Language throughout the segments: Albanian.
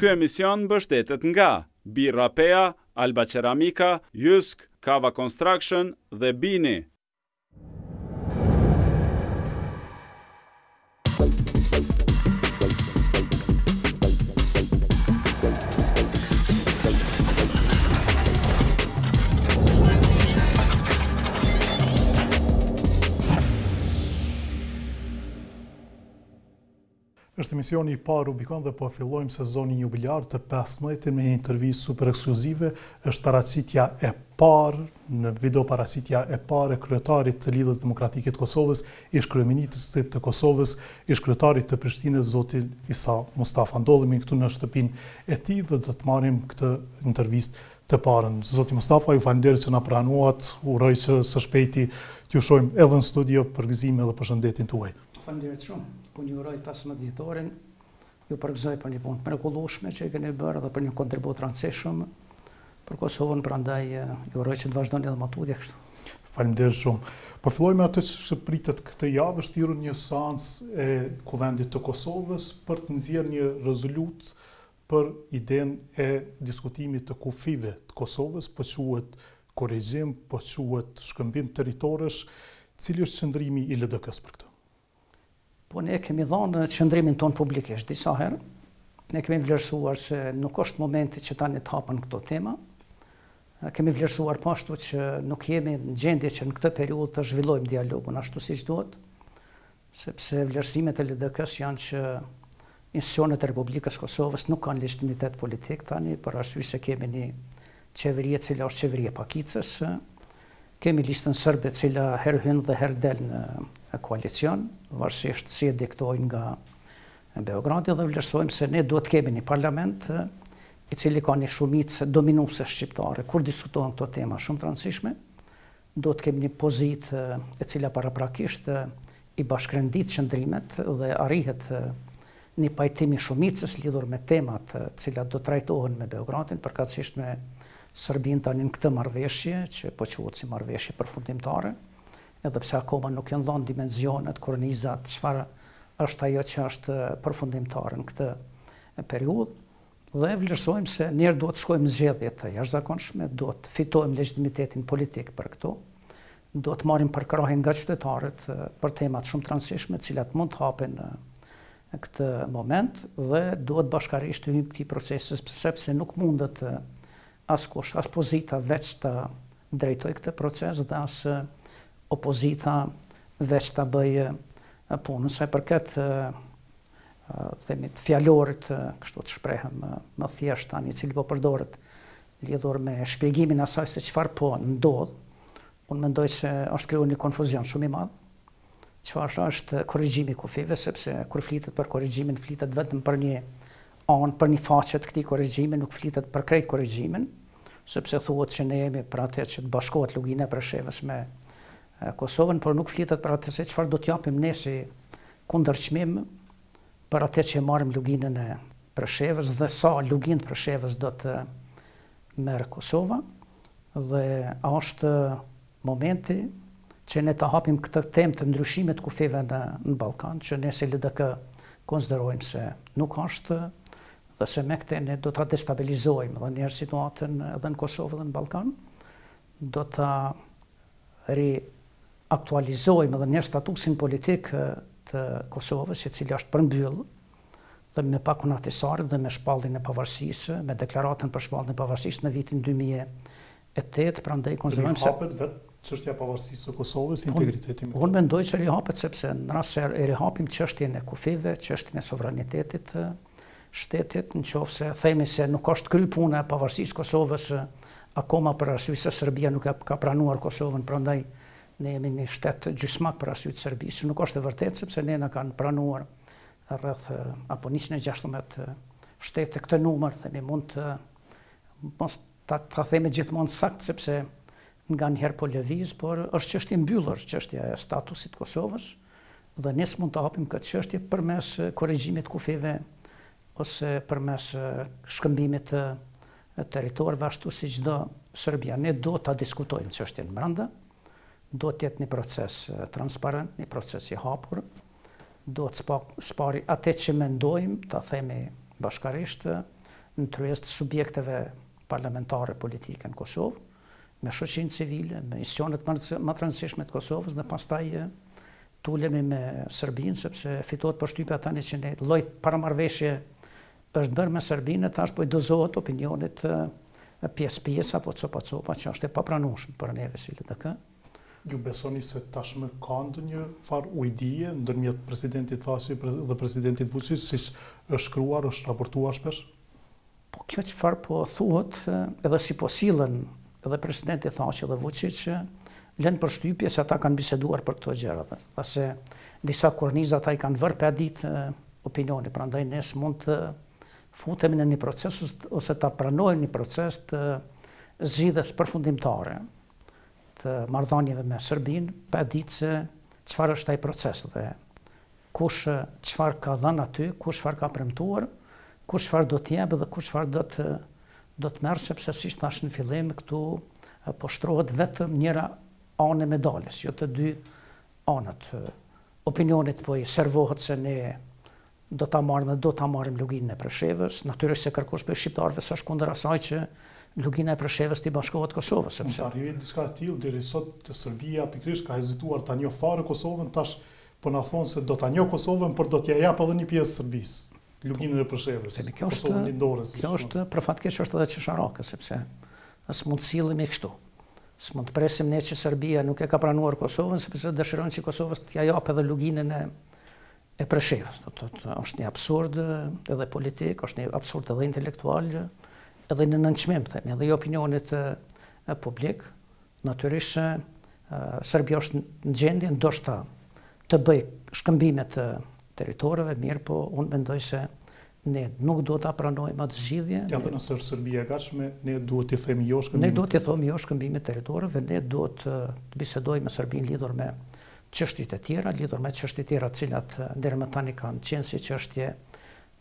Ky emision mbështetet nga Birra Pea, Alba Ceramika, Jysk, Kava Construction dhe Bini. Është emisioni i parë Rubikon dhe po fillojmë sezonin jubilar të 15 me një intervistë super ekskluzive. Është paraqitja e parë, në video paraqitja e parë e kryetarit të Lidhjes Demokratike të Kosovës, ish kryeministrit të Kosovës, ish kryetarit të Prishtinës, zoti Isa Mustafa. Ndodhemi këtu në shtëpinë e tij dhe do të marrim këtë intervistë të parën. Zoti Mustafa, ju falenderoj që na pranuat. Uroj që së shpejti t'ju shohim edhe në studio për gëzime dhe përshëndetin tuaj. Falenderoj shumë. Unë ju uroj 15 vjetorin, ju përgëzoj për një punë të mrekullueshme që e keni bërë dhe për një kontribut rëndësishëm për Kosovën, prandaj ju uroj që të vazhdoni edhe më tutje kështu. Faleminderit shumë. Po fillojmë atë që pritet këtë javë, është thirrur një seancë e Kuvendit të Kosovës për të nxjerrë një rezolut për idenë e diskutimit të kufive të Kosovës, po quhet korrigjim, po quhet shkëmbim territorësh, cili është qëndrimi i LDK-s për këtë? Po ne kemi dhënë qëndrimin tonë publikisht disa herë. Ne kemi vlerësuar se nuk është momenti që tani të hapen këto tema. Kemi vlerësuar po ashtu që nuk jemi në gjendje që në këtë periudhë të zhvillojmë dialogun ashtu siç duhet, sepse vlerësimet e LDK-s janë që institucionet e Republikës Kosovës nuk kanë legitimitet politik tani, për arsye se kemi një qeveri e cila është qeveri e pakicës, kemi listën sërbe e cila herë hyn dhe herë del në koalicion, varësisht si e diktojnë nga Beogradi, dhe vlerësojmë se ne duhet kemi një parlament i cili ka një shumicë dominuese shqiptare. Kur diskutohen këto tema shumë të rëndësishme, duhet kemi një pozitë e cila paraprakisht i bashkërendit qëndrimet dhe arrihet një pajtim i shumicës lidhur me temat cilat do trajtohen me Beogradin, përkatësisht me Serbinë tani në këtë marrëveshje, që po quhet si marrëveshje përfundimtare, edhe pse akoma nuk janë dhënë dimenzionet, kornizat, çfarë është ajo që është përfundimtare në këtë periudhë, dhe vlerësojmë se njerë duhet të shkojmë zgjedhje të jashtëzakonshme, duhet të fitojmë legitimitetin politik për këto, duhet të marrim përkrahje nga qytetarët për temat shumë të rëndësishme, të cilat mund të hapen në këtë moment, dhe duhet bashkarisht të hyjmë këtij procesi, sepse nuk mundet askush, as pozita veç të drejtoj këtë proces dhe as opozita veç të bëjë punën. Sa i përket themi të fjalorit, kështu të shprehem më thjesht tani, i cili po përdoret lidhur me shpjegimin asaj se çfarë po ndodh, unë mendoj se është krijuar një konfuzion shumë i madh. Çfarë është korrigjimi i kufive, sepse kur flitet për korrigjimin, flitet vetëm për një anë, për një faqe të këtij korrigjimi, nuk flitet për krejt korrigjimin, sepse thuhet që ne jemi për atë që të bashkohet Lugina e Preshevës me Kosovën, por nuk flitet për atë se çfarë do t'japim ne si kundërçmim për atë që marrim Luginën e Preshevës dhe sa Luginë të Preshevës do të merr Kosova, dhe është momenti që ne të hapim këtë temë të ndryshimit të kufive në Ballkan, që ne si LDK konsiderojmë se nuk është, dhe se me këtë ne do ta destabilizojmë edhe njerë situatën edhe në Kosovë dhe në Ballkan, do ta riaktualizojmë edhe njerë statusin politik të Kosovës, i cili është përmbyll, dhe me pakunatisarit dhe me shpalljen e pavarësisë, me deklaratën për shpalljen e pavarësisë në vitin 2008, prandaj konsiderojmë se hapet vetë çështja e pavarësisë së Kosovës, integriteti. Unë mendoj se rihapet, sepse në rast se rihapim çështjen e kufive, çështjen e sovranitetit të shtetit, nëse themi se nuk është kry puna e pavarësisë Kosovës akoma për arsye se Serbia nuk ka pranuar Kosovën, prandaj ne jemi një shtet gjysmak për arsye të Serbisë. Nuk është e vërtetë, sepse ne na kanë pranuar rreth apo 116 shtete. Këtë numër themi mund të mos ta themi gjithmonë sakt, sepse nga njëherë po lëviz, por është çështje mbyllur, çështja e statusit të Kosovës, dhe ne s'mund të hapim këtë çështje përmes korrigjimit të kufive ose përmes shkëmbimit të territorëve ashtu siç do Serbia. Ne do ta diskutojmë çështjen brenda, do të jetë një proces transparent, një proces i hapur, do të spari atë që mendojmë, ta themi bashkarisht, në tryezë të subjekteve parlamentare politike në Kosovë, me shoqërinë civile, me institucionet më të rëndësishme të Kosovës dhe pastaj tulemi me Serbinë, sepse fitohet përshtypja tani që ne lloj paramarrëveshje është bërë me Serbinë, tash po i dozohet opinionit pjesë apo copa, që është e papranueshme për neve si LDK. Ju besoni se tashmë ka ndonjë farë ujdie ndërmjet presidentit Thaçi dhe presidentit Vučić, siç është shkruar, është raportuar shpesh? Po kjo çfarë po thuhet, edhe si po sillen edhe presidenti Thaçi dhe Vučić, lënë përshtypje se ata kanë biseduar për këto gjëra. Tha se disa korniza ata i kanë vërë pa ditë opinioni, prandaj ne s'mund të futemi në një proces ose ta pranojmë një proces të zgjidhjes përfundimtare të marrëdhënieve me Serbinë, pa ditë se çfarë është ai proces dhe kush çfarë ka dhënë aty, kush çfarë ka premtuar, kush çfarë do të jap dhe kush çfarë do të merr, sepse siç thash në fillim këtu po shtrohet vetëm njëra anë e medaljes, jo të dy anët. Opinionit po i servohet se ne do ta marrim luginën e Preshevës, natyrisht se kërkosh për shqiptarëve s'është kundër asaj që lugina e Preshevës t'i bashkohet Kosovës. Mund të arrijë diçka të tillë, deri sot Serbia pikërisht ka hezituar ta njohë fare Kosovën, tash po na thonë se do ta njohë Kosovën, por do t'ja jap edhe një pjesë Serbisë, luginën e Preshevës. Kjo është për fat keq është edhe çesharake, sepse s'mund të sillemi kështu. S'mund të presim ne që Serbia nuk e ka pranuar Kosovën, sepse dëshiron që Kosovës t'ja jap edhe luginën e Preshevës. Është një absurd edhe politik, është një absurd edhe intelektual, edhe në nënçmim, themi, edhe i opinionit publik. Natyrisht Serbia është në gjendje ndoshta të bëj shkëmbime të territoreve, mirë, po unë mendoj se ne nuk do ta pranojmë atë zgjidhje. Ja, dhe nëse është Serbia e gatshme, ne duhet t'i themi jo shkëmbime. Ne duhet t'i themi jo shkëmbime territoreve, ne duhet të bisedojmë me Serbinë lidhur me çështjet e tjera, lidhur me çështjet e tjera të cilat deri më tani kanë qenë si çështje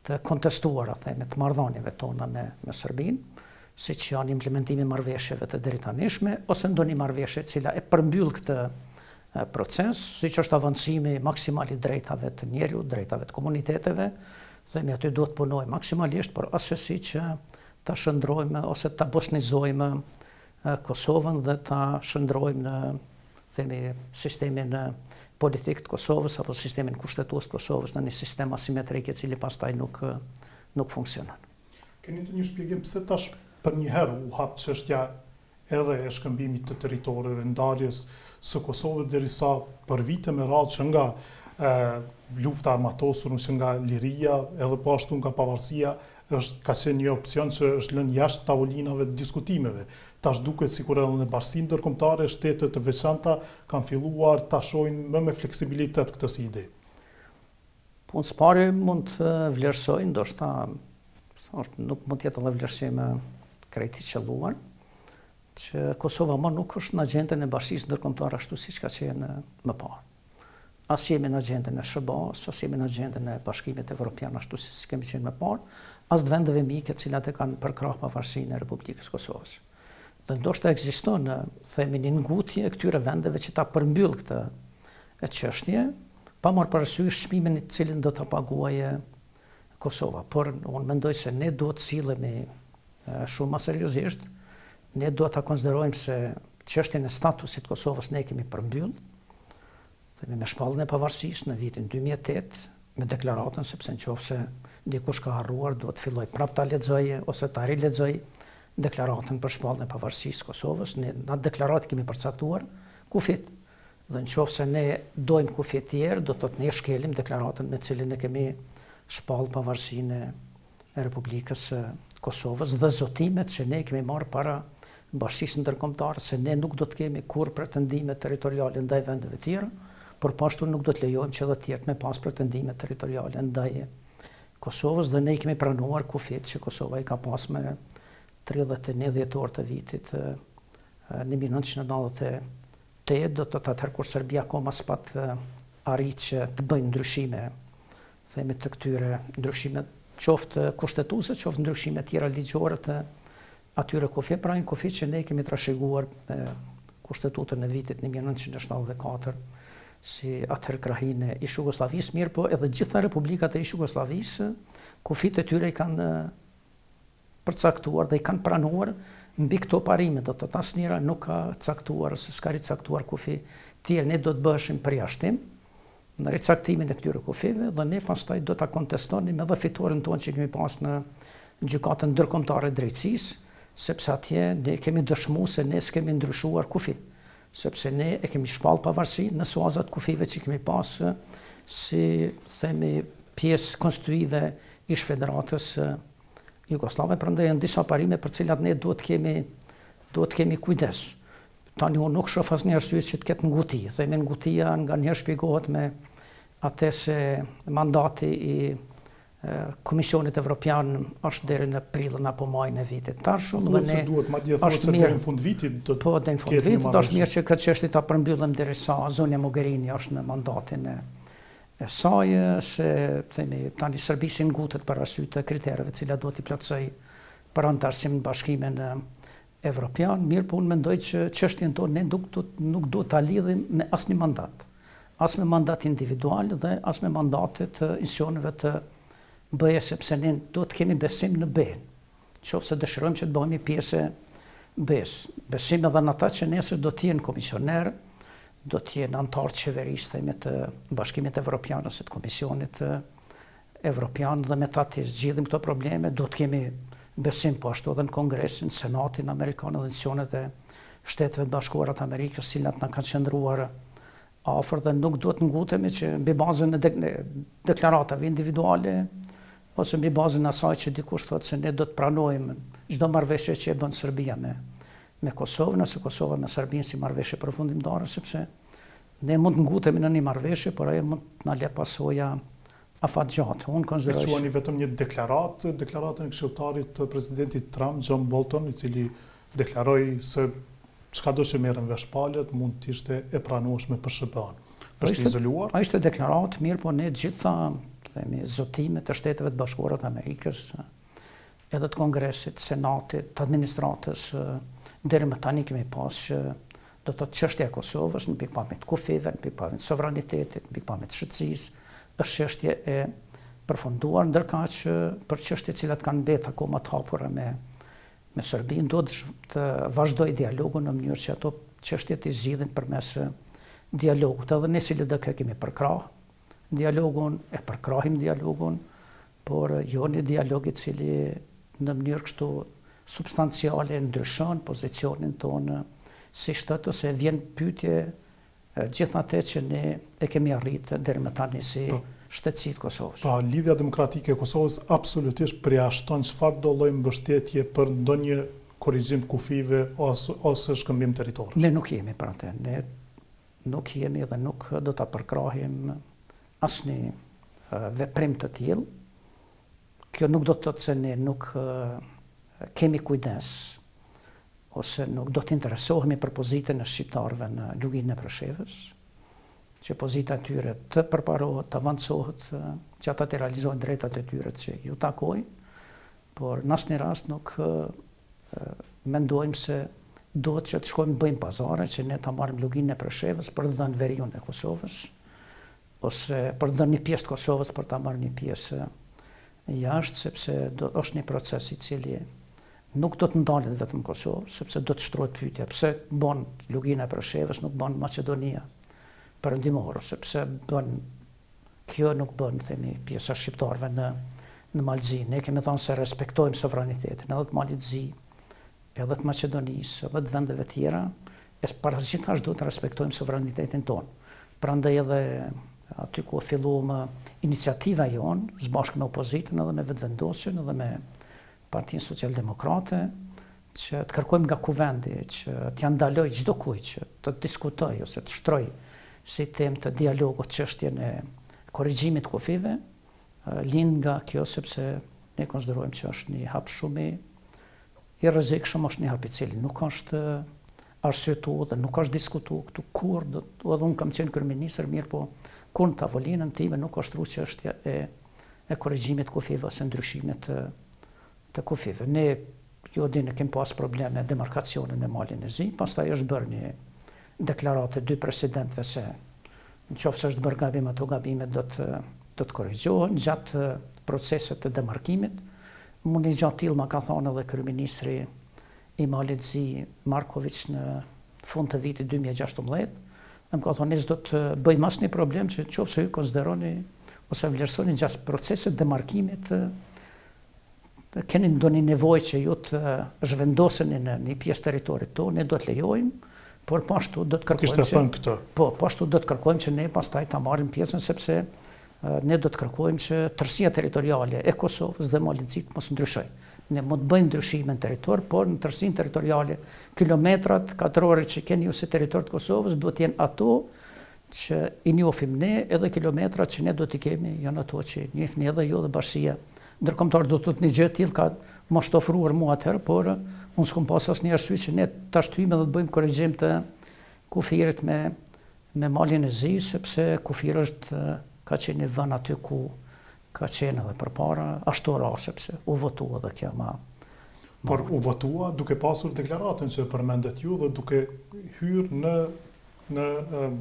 të kontestuara, themi, të marrëdhënieve tona me Serbinë, siç janë implementimi i marrëveshjeve të deritanishme ose ndonjë marrëveshje e cila e përmbyll këtë proces, siç është avancimi maksimal i drejtave të njeriut, drejtave të komuniteteve. Themi aty duhet punojmë maksimalisht, por asesi që ta shndrojmë ose ta bosnizojmë Kosovën dhe ta shndrojmë në, themi, sistemin politik të Kosovës apo sistemin kushtetues të Kosovës në një sistem asimetrik i cili pastaj nuk funksionon. Keni të një shpjegim pse tash për një herë u hap çështja edhe e shkëmbimit të territoreve, ndarjes së Kosovës, derisa për vite me radhë që nga lufta armatosur, që nga liria, edhe po ashtu nga pavarësia, ka qenë një opcion që është lënë jashtë tavolinave të diskutimeve. Tash duket sikur edhe në bashkinë ndërkombëtare shtetet të veçanta kanë filluar ta shohin më me fleksibilitet këtë si ide. Po së pari mund të vlerësoj, ndoshta nuk mund të jetë edhe vlerësim krejt i qelluar, që Kosova më nuk është në agjendën e bashkisë ndërkombëtare ashtu siç ka qenë më parë. As jemi në agjendën e SBA-s, as jemi në agjendën e Bashkimit Evropian ashtu siç kemi qenë më parë, as të vendeve mike të cilat e kanë përkrah pavarësinë e Republikës Kosovës. Dhe ndoshta ekziston, themi, një ngutje e këtyre vendeve që ta përmbyll këtë çështje, pa marrë parasysh çmimin i cilin do ta paguajë Kosova. Por unë mendoj se ne duhet sillemi shumë më seriozisht, ne duhet ta konsiderojmë se çështjen e statusit të Kosovës ne kemi përmbyll, themi, me shpalljen e pavarësisë në vitin 2008, me deklaratën, sepse nëse dikush ka harruar, duhet të filloj prapë ta lexojë ose ta rilexojë deklaratën për shpalljen e pavarësisë së Kosovës. Ne në atë deklaratë kemi përcaktuar kufit. Dhe nëse ne dojmë kufi të tjerë, do të thotë ne shkelim deklaratën me cilën ne kemi shpallë pavarësinë e Republikës së Kosovës dhe zotimet që ne kemi marrë para bashkisë ndërkombëtare, se ne nuk do të kemi kurrë pretendime territoriale ndaj vendeve të tjera, por po ashtu nuk do të lejojmë që edhe të tjerë me pas pretendime territoriale ndaj Kosovës, dhe ne i kemi pranuar kufit që Kosova i ka pas me 31 dhjetor të vitit 1998, do të atëherë kur Serbia akoma s'pat arrit që të bëjnë ndryshime, themi, të këtyre ndryshime, qoftë kushtetuese, qoftë ndryshime tjera ligjore të atyre kufi, pra një kufi që ne kemi trashëguar me kushtetutën e vitit 1974, si atëherë krahinë e Jugosllavisë, mirë po edhe gjitha republikat e Jugosllavisë, kufit e tyre i kanë përcaktuar dhe i kanë pranuar mbi këto parime, do të thotë asnjëra nuk ka caktuar, se s'ka ricaktuar kufi tjerë, ne do të bëshim përjashtim në ricaktimin e këtyre kufive dhe ne pastaj do ta kontestonim edhe fituarin tonë që kemi pas në gjykatën ndërkombëtare drejtësisë, sepse atje ne kemi dëshmuar se ne s'kemi ndryshuar kufi, sepse ne e kemi shpall pavarësi në suazat kufive që kemi pas si themi pjesë konstituive ish Federatës Jugoslave, prandaj janë disa parime për cilat ne duhet kemi kujdes. Tani unë nuk shoh asnjë arsye që të ketë nguti. Themi ngutia nganjëherë shpjegohet me atë se mandati i Komisionit Evropian është deri në prillin apo majin e vitit tashmë dhe ne duhet madje thotë se deri në fund vitit do të deri në fund vitit është mirë që këtë çështje ta përmbyllim derisa zonja Mogherini është në mandatin e saj, se themi tani Serbisë ngutet për arsye të kritereve të cilat duhet i plotësoj për antarësim në Bashkimin Evropian. Mirë, po unë mendoj që çështjen tonë ne nuk duhet ta lidhim me asnjë mandat, as me mandat individual dhe as me mandate të institucioneve të BE, sepse ne duhet të kemi besim në BE, qoftë se dëshirojmë që të bëhemi pjesë e BE-s. Besim edhe në ata që nesër do të jenë komisioner, do të jenë antar të qeverisë themi të Bashkimit Evropian ose të Komisionit Evropian, dhe me ta të zgjidhim këto probleme, do të kemi besim po ashtu edhe në Kongresin, Senatin Amerikan dhe institucionet e Shteteve të Bashkuara të Amerikës, cilat na kanë qëndruar afër, dhe nuk duhet ngutemi që mbi bazën e deklaratave individuale ose mbi bazën e asaj që dikush thotë se ne do të pranojmë çdo marrëveshje që e bën Serbia me Kosovën, ose Kosova me Serbinë si marrëveshje përfundimtare, sepse ne mund të ngutemi në një marrëveshje, por ajo mund të na lë pasoja afatgjatë. Unë konsideroj që quani vetëm një deklaratën e këshilltarit të presidentit Trump, John Bolton, i cili deklaroi se çka do që merren vesh palët mund të ishte e pranueshme për SBA-n. Është izoluar? Ai ishte deklaratë, mirë, po ne gjitha themi zotimet të Shteteve të Bashkuara të Amerikës, edhe të Kongresit, Senatit, të administratës, deri më tani kemi pas që do të thotë çështja e Kosovës në pikpamjen e kufive, në pikpamjen e sovranitetit, në pikpamjen e shëtësisë, është çështje e përfunduar, ndërkaq që për çështjet të cilat kanë mbetur akoma të hapura me Serbinë duhet të vazhdoj dialogun në mënyrë që ato çështje të zgjidhen përmes dialogut. Edhe ne si LDK kemi përkrah dialogun, e përkrahim dialogun, por jo një dialog i cili në mënyrë kështu substanciale ndryshon pozicionin tonë si shtet, ose vjen pyetje gjithatë që ne e kemi arritë deri më tani si shtetësi të Kosovës. Pra, lidhja demokratike e Kosovës absolutisht përjashton çfarë do lloj mbështetje për ndonjë korrigjim kufive ose shkëmbim territor. Ne nuk jemi për atë. Ne nuk jemi dhe nuk do ta përkrahim asnjë veprim të tillë. Kjo nuk do të thotë se ne nuk kemi kujdes ose nuk do të interesohemi për pozitën e shqiptarëve në luginën e Preshevës, që pozita e tyre të përparohet, të avancohet, që ata të realizojnë drejtat e tyre që ju takojnë, por në asnjë rast nuk mendojmë se duhet që të shkojmë të bëjmë pazare, që ne ta marrim luginën e Preshevës për të dhënë veriun e Kosovës, ose për të dhënë një pjesë të Kosovës për ta marrë një pjesë jashtë, sepse është një proces i cili nuk do të ndalet vetëm Kosovë, sepse do të shtrohet pyetja pse bën lugina e Preshevës, nuk bën Maqedonia Perëndimore, sepse kjo nuk bën themi pjesa e shqiptarëve në Malzi. Ne kemi thënë se respektojmë sovranitetin edhe të Malit Zi, edhe të Maqedonisë, edhe të vendeve tjera, e paragjithasht duhet të respektojmë sovranitetin tonë. Prandaj edhe aty ku filluam iniciativa jonë, së bashku me opozitën edhe me vetëvendosjen edhe me Partinë Socialdemokrate, që të kërkojmë nga kuvendi që t'ja ndaloj çdo kujt që të diskutoj ose të shtroj si temë të dialogut çështjen e korrigjimit të kufive, lind nga kjo sepse ne konsiderojmë që është një hap shumë i rrezikshëm, është një hap i cili nuk është arsyetuar dhe nuk është diskutuar këtu kur, edhe unë kam qenë kryeministër, mirë po kur në tavolinën time nuk është rru çështja e korrigjimit të kufive ose ndryshimit të kufive. Ne jo dini kemi pas probleme demarkacionin e Malit të Zi, pastaj është bërë një deklaratë dy presidentëve se nëse është bërë gabim, ato gabimet do të korrigjohen gjatë procesit të demarkimit. Mu një gjatë tillë ma ka thonë edhe kryeministri i Malit Zi Marković në fund të vitit 2016, më ka thonë do të bëjmë asnjë problem që nëse ju konsideroni ose vlerësoni gjatë procesit demarkimit të keni ndonjë nevojë që ju të zhvendoseni në një pjesë territorit tonë, ne do të lejojmë, por po ashtu do të kërkojmë. Kishte thënë këtë. Po ashtu do të kërkojmë që ne pastaj ta marrim pjesën sepse ne do të kërkojmë që tërësia territoriale e Kosovës dhe Malitzit mos ndryshojë. Ne mund të bëjmë ndryshime në territor, por në tërësinë territoriale, kilometrat katrore që keni ju si territor të Kosovës duhet të jenë ato që i njohim ne, edhe kilometrat që ne do t'i kemi janë ato që njihni edhe ju dhe bashkia ndërkombëtare. Do të thotë një gjë e tillë ka mos të ofruar mua atëherë, por unë s'kam pas asnjë arsye që ne ta shtyjmë dhe të bëjmë korrigjim të kufirit me Malin e Zi, sepse kufiri ka qenë një vend aty ku ka qenë edhe përpara, ashtu ra sepse u votua dhe kjo ma. Por u votua duke pasur deklaratën që përmendet ju dhe duke hyrë në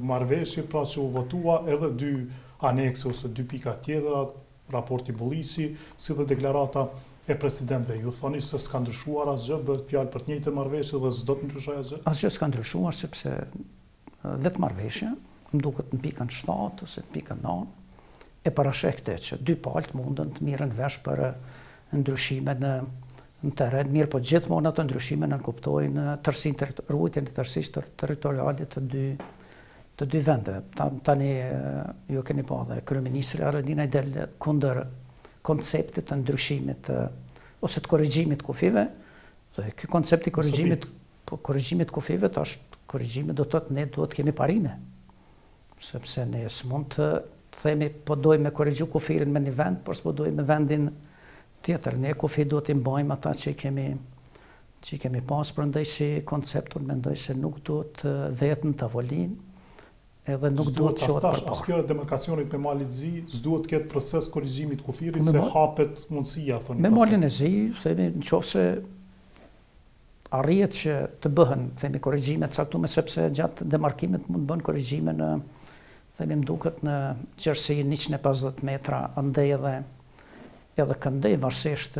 marrëveshje, pra që u votua edhe 2 anekse ose 2 pika tjera, raporti Bullisi, si dhe deklarata e presidentëve. Ju thoni se s'ka ndryshuar asgjë, bëhet fjalë për të njëjtën marrëveshje dhe s'do të ndryshojë asgjë? Asgjë s'ka ndryshuar sepse vetë marrëveshja, më duket në pikën 7 ose në pikën 9, e parasheh këtë që 2 palët mundën të mirën vesh për ndryshime në terren, mirë po gjithmonë ato ndryshime nënkuptojnë ruajtjen e tërësisë territoriale të dy vendeve. Tani ju keni pa dhe kryeministri Haradinaj del kundër konceptit të ndryshimit ose të korrigjimit kufive. Dhe ky koncept i korrigjimit kufive tash korrigjimi do të thotë ne duhet kemi parime. Sepse ne s'mund të themi po dojmë me korrigju kufirin me një vend, por s'po dojmë me vendin tjetër. Ne kufi duhet i mbajmë ata që i kemi pas, prandaj si konceptun mendoj se nuk duhet vetën të avolinë, edhe nuk duhet që përpara. As kjo demarkacionit me Malin e Zi, s'duhet të ketë proces korrigjimit kufirit se hapet mundësia, thoni. Me Malin e Zi, themi nëse arrihet që të bëhen, themi korrigjime të caktuara, sepse gjatë demarkimit mund të bën korrigjime në themi më duket në gjerësi 150 metra andej edhe këndej, varësisht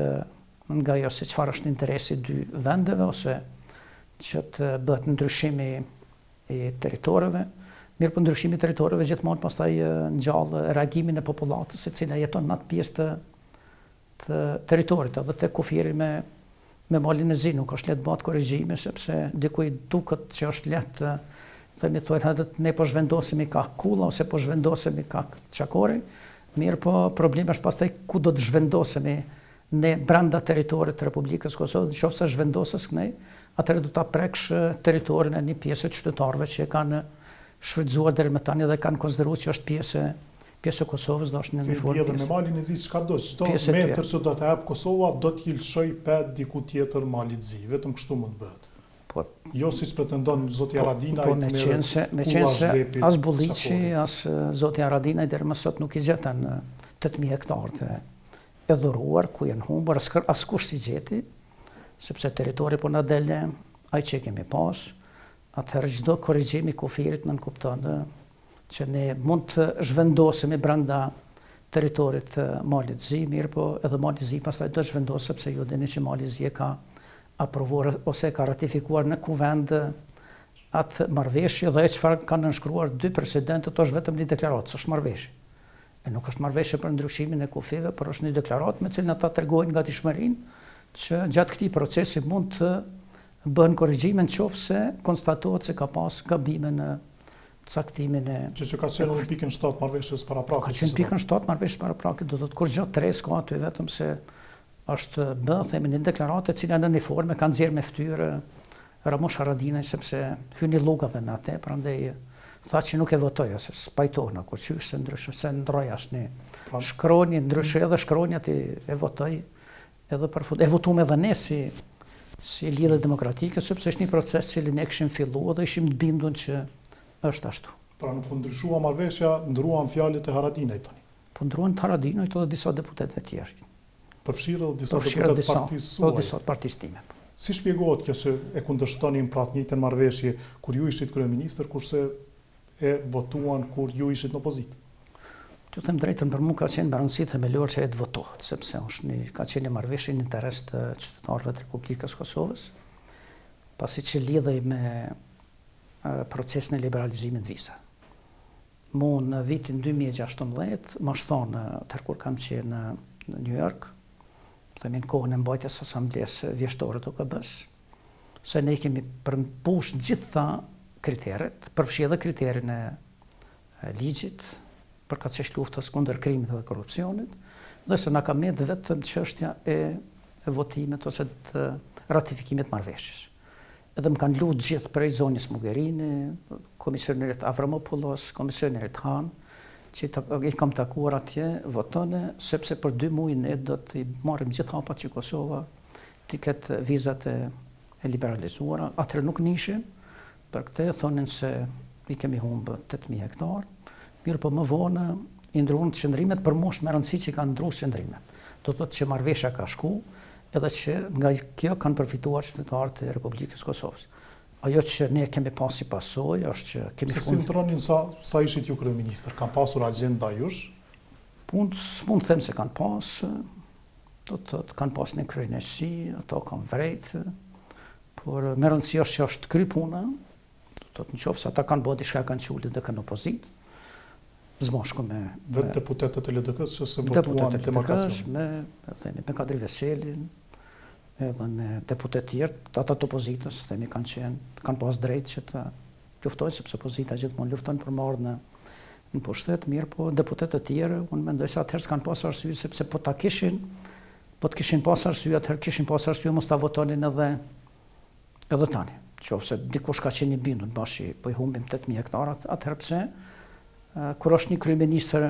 nga jo se çfarë është interesi 2 vendeve ose që të bëhet ndryshimi i territoreve. Mirë po ndryshimi i territoreve gjithmonë pastaj ngjall reagimin e popullatës e cila jeton në atë pjesë të territorit, edhe te kufiri me Malin e Zi nuk është lehtë bëhet korrigjime sepse dikujt duket që është lehtë themi thonë ne po zhvendosemi ka kulla ose po zhvendosemi ka çakori, mirë po problemi është pastaj ku do të zhvendosemi ne brenda territorit të Republikës Kosovës, nëse zhvendosës kënej, atëherë do ta preksh territorin e një pjesë të qytetarëve që kanë shfrytzuar deri më tani dhe kanë konsideruar që është pjesë e Kosovës, do është në një formë. Me Malin e Zi çka do, çdo metër që do të hap Kosova do të ilshoj pet diku tjetër Malit Zi, vetëm kështu mund bëhet. Jo si pretendon zoti Haradinaj të me qenë se as Bulliqi, as zoti Haradinaj deri më sot nuk i gjetën 8.000 hektarë e dhuruar, ku janë humbur, askush si gjeti, sepse territori po na dele ai që kemi pas, atëherë çdo korrigjim i kufirit nënkupton që ne mund të zhvendosemi brenda territorit të Malit Zi, mirë po edhe Mali Zi pastaj do të zhvendosë sepse ju dini që Mali Zi ka aprovuar ose ka ratifikuar në kuvend atë marrëveshje dhe çfarë kanë nënshkruar 2 presidentët është vetëm një deklaratë, s'është marrëveshje. E nuk është marrëveshje për ndryshimin e kufive, por është një deklaratë me cilën ata tregojnë gatishmërinë që gjatë këtij procesi mund të bëhen korrigjime nëse konstatohet se ka pas gabime në caktimin e që ka qenë në pikën 7 marrëveshjes paraprakë. Ka qenë pikën 7 marrëveshjes paraprakë, do të thotë kur gjë 3 s'ka aty vetëm se është bërë, themi, një deklaratë e cila në një forme kanë nxjerrë me fytyrë Ramush Haradinaj sepse hyni llogave në atë, prandaj tha që nuk e votoj ose spajtona, kur qysh se ndryshë, se ndroj asnjë shkronjë, ndryshë edhe shkronjat e votoj edhe për fund. E votuam edhe ne si lidhje demokratike, sepse është një proces që ne kishim filluar dhe ishim të bindur që është ashtu. Pra nuk po ndryshua marrëveshja, ndruan fjalët e Haradinajt tani. Po ndruan Haradinajt edhe disa deputetëve të tjerë. Përfshirë edhe disa deputet partisë suaj. Po disa partisë time. Si shpjegohet kjo që e kundërshtonin pra të njëjtën marrëveshje kur ju ishit kryeministër, kurse e votuan kur ju ishit në opozitë? Të them drejtën, për mua ka qenë me rëndësi themelore që të votohet, sepse ka qenë marrëveshje në interes të qytetarëve të Republikës Kosovës, pasi që lidhej me procesin e liberalizimit të vizave. Mu në vitin 2016, më shtonë, tërë kur kam qenë në New York, themi në kohën e mbajtjes së asamblesë vjeshtore të OKB-s, se ne kemi përmbush gjitha kriteret, përfshi edhe kriterin e ligjit, për kaqësh luftës kundër krimit dhe korrupsionit, dhe se na ka met vetëm çështja e votimit ose të ratifikimit marrëveshjes. Edhe më kanë lutë gjithë prej zonjës Mogherini, komisionerit Avramopoulos, komisionerit Han, që i kam takuar atje, votone, sepse për 2 muaj ne do të marrim gjithë hapat që Kosova të ketë vizat e liberalizuara. Atëherë nuk nishin, për këtë thonin se i kemi humbë 8.000 hektar, mirë po më vonë i ndruan qëndrimet për mosh me rëndësi që kanë ndruar qëndrimet. Do të thotë që marrëveshja ka shku, edhe që nga kjo kanë përfituar qytetarët e Republikës Kosovës. Ajo që ne kemi pas si pasojë është që kemi shkuar. Se si ndronin sa ishit ju kryeministër, kanë pasur agjenda jush? Mund të them se kanë pas, do të thotë kanë pas një kryenishi, ato kanë vrejt, por me rëndësi është që është kry puna, do të thotë nëse ata kanë bërë diçka kanë qulë dhe kanë opozitë. Zmoshku me vetë deputetët e LDK-s që se votuan demarkacion. Me Kadri Veselin, edhe me deputet tjerë, ata të opozitës, themi kanë pas drejt që të luftojnë, sepse opozita gjithmonë luftojnë për marrë në pushtet, mirë, po deputetët tjerë, unë mendoj se atëherë s'kanë pas arsye, sepse po të kishin pas arsye, atëherë kishin pas arsye, mos ta votonin edhe tani. Qofse dikush ka qenë i bindur bashi, po i humbim 8.000 hektar, atëherë pse? Kur është një kryeministër,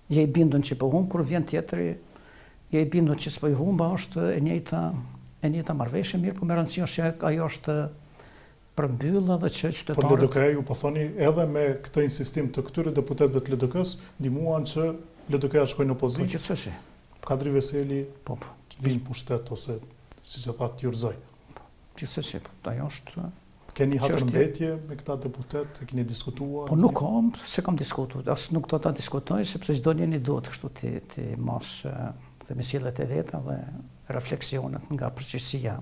je i bindur që po humb, kur vjen tjetri, je i bindur që s'po i humba, është e njëjta marrëveshje, mirë, po me rëndësi është që ajo është përmbyllë dhe që qytetarët... Por LDK-ju po thoni edhe me këtë insistim të këtyre deputetëve të LDK-s, ndihmuan që LDK-ja shkojnë në opozitë. Po gjithsesi. Kadri Veseli vinë pushtet ose siç e thatë Tjurzoj. Gjithsesi, ajo është... Keni hatërmbetje me këta deputet, e keni diskutuar? Po nuk kam, se kam diskutuar, asë nuk do ta diskutoj, sepse çdo njeri do të kështu të mos themi sjelljet e veta dhe refleksionet nga përgjegjësia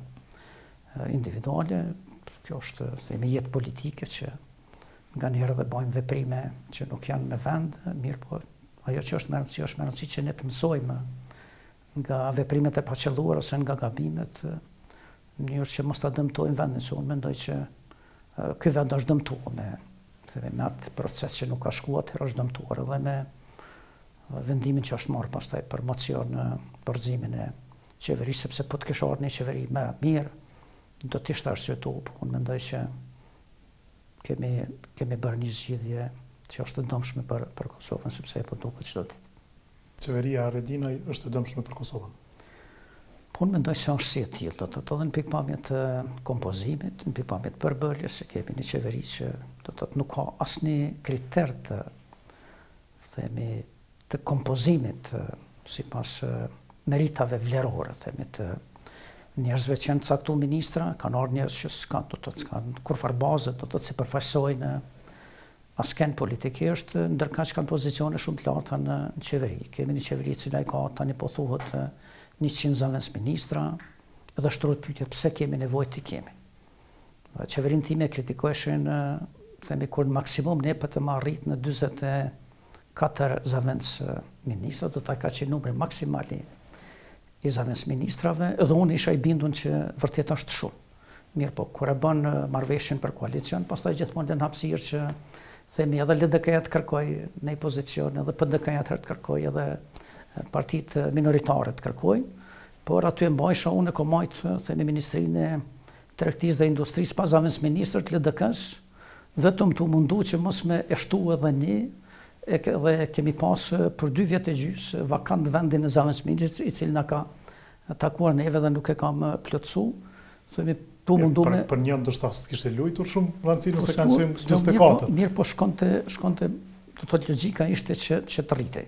individuale. Kjo është themi jetë politike që nganjëherë dhe bëjmë veprime që nuk janë me vend, mirë po ajo që është me rëndësi që ne të mësojmë nga veprimet e paqëlluara ose nga gabimet, në mënyrë që mos ta dëmtojmë vendin, se unë mendoj që ky vend është dëmtuar me atë proces që nuk ka shkuar, atëherë është dëmtuar edhe me vendimin që është marrë pastaj për mocion në përzimin e qeverisë, sepse po të kishte ardhur një qeveri më mirë, do të ishte arsyetuar, po unë mendoj që kemi bërë një zgjidhje që është e dëmshme për Kosovën, sepse po duket çdo ditë. Qeveria Haradinaj është e dëmshme për Kosovën. Po unë mendoj se është si e tillë, do të thotë në pikpamje të kompozimit, në pikpamje të përbërjes, se kemi një qeveri që do të thotë nuk ka asnjë kriter të kompozimit sipas meritave vlerore, themi të njerëzve që janë caktuar ministra, kanë ardhur njerëz që s'kan kurfar bazë, do të thotë si përfaqësojnë asken politikisht, ndërkaq kanë pozicione shumë të larta në qeveri. Kemi një qeveri e cila ka tani po thuhet 100 zëvendës ministra, edhe shtrohet pyetja pse kemi nevojë të kemi. Qeverinë time kritikojshin, themi kur në maksimum ne për të arrit në 44 zëvendës ministra, do ta ka qenë numri maksimal i zëvendës ministrave, edhe unë isha i bindur që vërtet është shumë. Mirë po, kur e bën marrëveshjen për koalicion, pastaj gjithmonë lën hapësirë që themi edhe LDK-ja të kërkoj në pozicion, edhe PDK-ja të kërkoj, edhe partitë minoritare të kërkojnë, por aty e mbajsha unë e komajt, themi Ministrinë e Tregtisë dhe Industrisë pas zëvendës ministër të LDK-s, vetëm të mundu që mos me eshtu edhe një, dhe kemi pas për 2 vjet e gjys vakant vendin e zëvendës ministrit, i cili na ka takuar neve dhe nuk e kam plotësu. Themi tu mundu me... Për një ndoshta s'kishte luajtur shumë rëndësi nëse kanë qenë 24. Mirë, po shkonte, do të thotë logjika ishte që të rritej.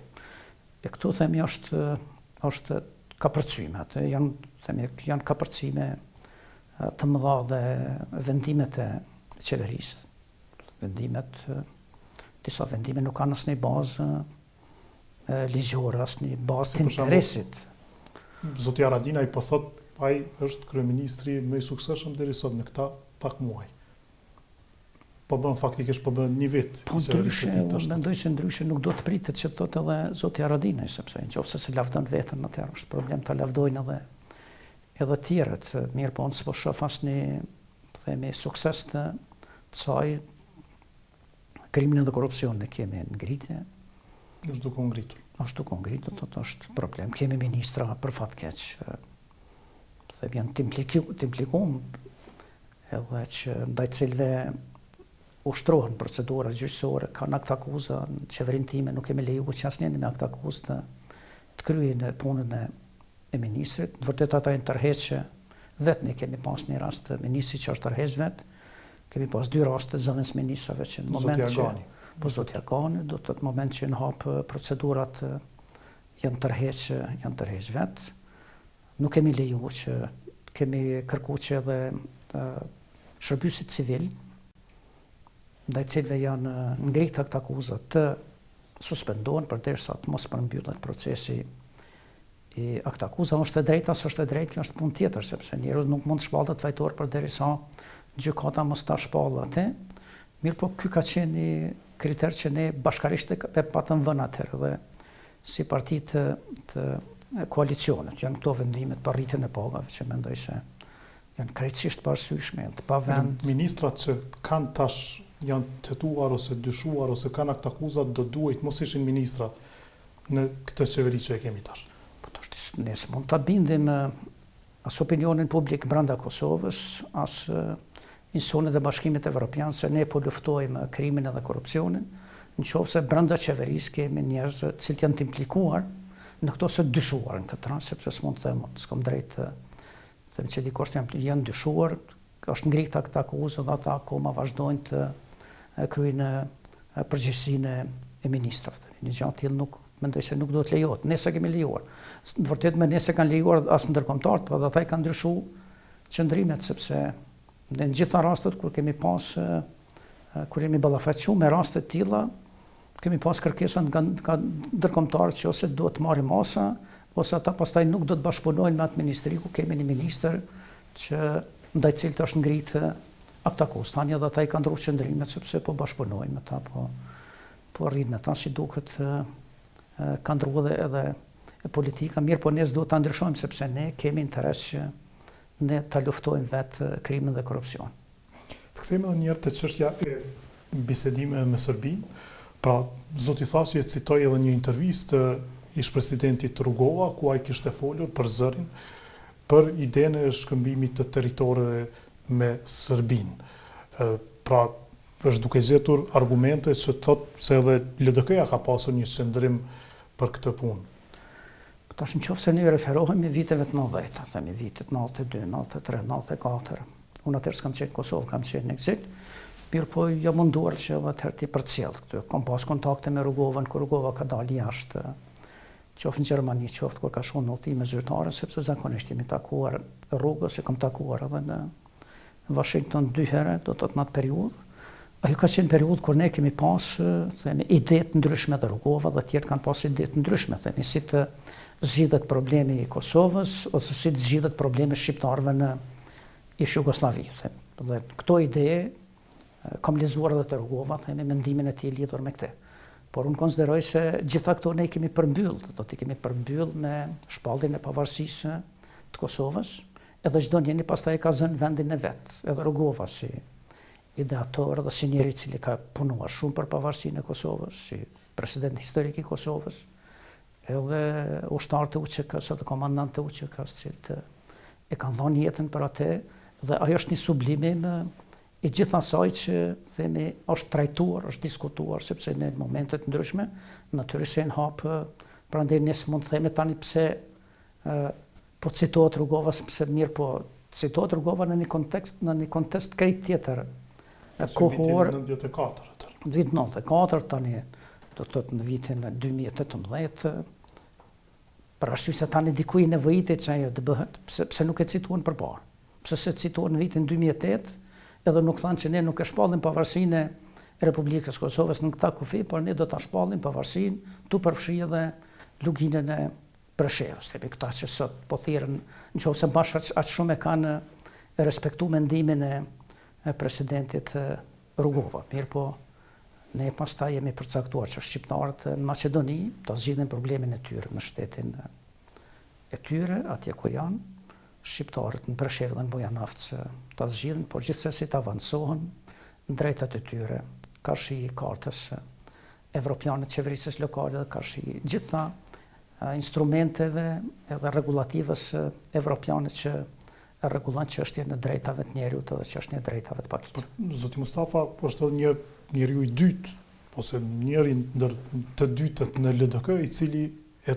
E këtu themi është kapërcyme, atë janë kapërcime të mëdha dhe vendimet e qeverisë. Disa vendime nuk kanë asnjë bazë ligjore, asnjë bazë të interesit. Zotja Radina i po thot, ai është kryeministri më i suksesshëm deri sot në këta pak muaj. Po bën faktikisht po bën një vit. Po ndryshe, unë mendoj se ndryshe nuk do të pritet që thotë edhe zotja Radina, sepse nëse se lavdon veten atëherë është problem ta lavdojnë edhe tjerët. Mirë, po unë s'po shoh asnjë, themi, sukses të saj. Krimin dhe korrupsionin e kemi në ngritje. Është duke u ngritur. Është duke u ngritur, është problem. Kemi ministra për fat keq, themi janë të implikuar edhe që ndaj cilëve ushtrohen procedura gjyqësore, kanë akt akuza, në qeverinë time nuk kemi lejuar që asnjëri me akt akuzë të kryejë punën e ministrit. Në vërtet ata janë tërheqë vetë, ne kemi pas një rast të ministrit që është tërheqë vetë. Kemi pas 2 raste të zëvendës ministrave që në moment që zotja Gani, do të moment që në hapë procedurat janë tërheqë vetë. Nuk kemi lejuar që kemi kërkuar që edhe shërbysit civil ndaj cilëve janë ngritur akt akuza të suspendohen përderisa të mos përmbyllet procesi i akt akuza. Është e drejta, s'është e drejtë, kjo është punë tjetër, sepse njerëzit nuk mund të shpallët fajtor përderisa gjykata mos ta shpallë atë. Mirë, po ky ka qenë një kriter që ne bashkarisht e patëm vënë atëherë dhe si parti të koalicionit. Janë këto vendimet për rritjen e pagave që mendoj se janë krejtësisht parsyeshme, të pavend. Ministrat që kanë tash janë tetuar ose dyshuar ose kanë akt akuzat do duhet mos ishin ministra në këtë qeveri që e kemi tash. Po tash ne s'mund ta bindim as opinionin publik brenda Kosovës, as Institucionet e Bashkimit Evropian se ne po luftojmë krimin edhe korrupsionin, nëse brenda qeverisë kemi njerëz që janë të implikuar në këto së dyshuar në këtë rast, sepse s'mund të them, s'kam drejt të them që dikush janë dyshuar, është ngritur akt akuzë dhe ata akoma vazhdojnë të kryejnë përgjegjësinë e ministrave. Një gjë tillë nuk mendoj se nuk do të lejohet. Ne s'e kemi lejuar. Në vërtetë me ne s'e kanë lejuar as ndërkombëtarët, por ata i kanë ndryshuar qëndrimet sepse në gjitha rastet kur kemi pas kur jemi ballafaqur me raste të tilla, kemi pas kërkesa nga ndërkombëtarët që ose duhet të marrin masa, ose ata pastaj nuk do të bashkëpunojnë me atë ministri ku kemi një ministër që ndaj cilit është ngritë akt akuzë. Tani edhe ata i kanë ndryshuar qëndrimet sepse po bashkëpunojnë me ata, po rrinë ata si duket ka ndryshuar edhe politika. Mirë, po ne s'do ta ndryshojmë sepse ne kemi interes që ne ta luftojmë vetë krimin dhe korrupsion. Të kthehemi edhe një herë te çështja e bisedimeve me Serbinë. Pra, zoti Thaçi e citoi edhe një intervistë ish presidentit Rugova, ku ai kishte folur për zërin, për idenë e shkëmbimit të territoreve me Serbinë. Pra, është duke zgjetur argumente që thotë se edhe LDK-ja ka pasur një qëndrim për këtë punë. Tash nëse ne referohemi viteve të 90, themi vitet 92, 93, 94. Unë atëherë s'kam qenë në Kosovë, kam qenë në eksil. Mirë, po jam munduar që atëherë ti përcjell këtë. Kam pas kontakte me Rugovën, kur Rugova ka dalë jashtë, qoftë në Gjermani, qoftë kur ka shkuar në udhëtime zyrtare, sepse zakonisht jemi takuar rrugës, e kam takuar edhe në Washington 2 herë, do të thotë në atë periudhë. Ajo ka qenë periudhë kur ne kemi pas, themi, ide të ndryshme të Rugova dhe tjerë kanë pas ide të ndryshme, themi, si të zgjidhet problemi i Kosovës ose si të zgjidhet problemi shqiptarëve në ish Jugosllavi. Dhe këto ide kam lexuar edhe të Rugova, themi, mendimin e tij lidhur me këtë. Por unë konsideroj se gjitha këto ne kemi përmbyll, do të kemi përmbyll me shpalljen e pavarësisë të Kosovës, edhe çdo njeri pastaj ka zënë vendin e vet. Edhe Rugova si ideator dhe si njeri i cili ka punuar shumë për pavarësinë e Kosovës, si president historik i Kosovës, edhe ushtarët e UÇK-s dhe komandantë e UÇK-s që e kanë dhënë jetën për atë, dhe ajo është një sublimim i gjithë asaj që themi është trajtuar, është diskutuar, sepse në momente të ndryshme natyrisht janë hap, prandaj ne s'mund të themi tani pse po citohet Rugova, pse mirë, po citohet Rugova në një kontekst krejt tjetër. Kohor në vitin 94. Në vitin 94 tani do të thotë në vitin 2018, për arsye se tani dikuj nevojitet që ajo të bëhet, pse nuk e cituan përpara. Pse se cituan në vitin 2008, edhe nuk thanë që ne nuk e shpallim pavarësinë Republikës Kosovës në këta kufi, por ne do të shpallim pavarësin, tu përfshi edhe luginën e Preshevës. Këta që sot po thirrën, në qoftë se bashkë aq shumë e kanë respektu mendimin e presidentit Rugova. Mirë po, ne pastaj jemi përcaktuar që shqiptarët në Maqedoni të zgjidhin problemin e tyre në shtetin e tyre, atje ku janë, shqiptarët në Preshevë dhe në Bujanovce të zgjidhin, por gjithsesi të avancohen në drejtat e tyre, karshi kartës evropiane të qeverisës lokale dhe karshi gjitha instrumenteve edhe regulativës evropiane që rregullan çështjen e drejtave të njerëzit dhe çështjen e drejtave të pakicës. Zoti Mustafa, po është edhe njeriu i dytë, ose njëri ndër të dytët në LDK, i cili e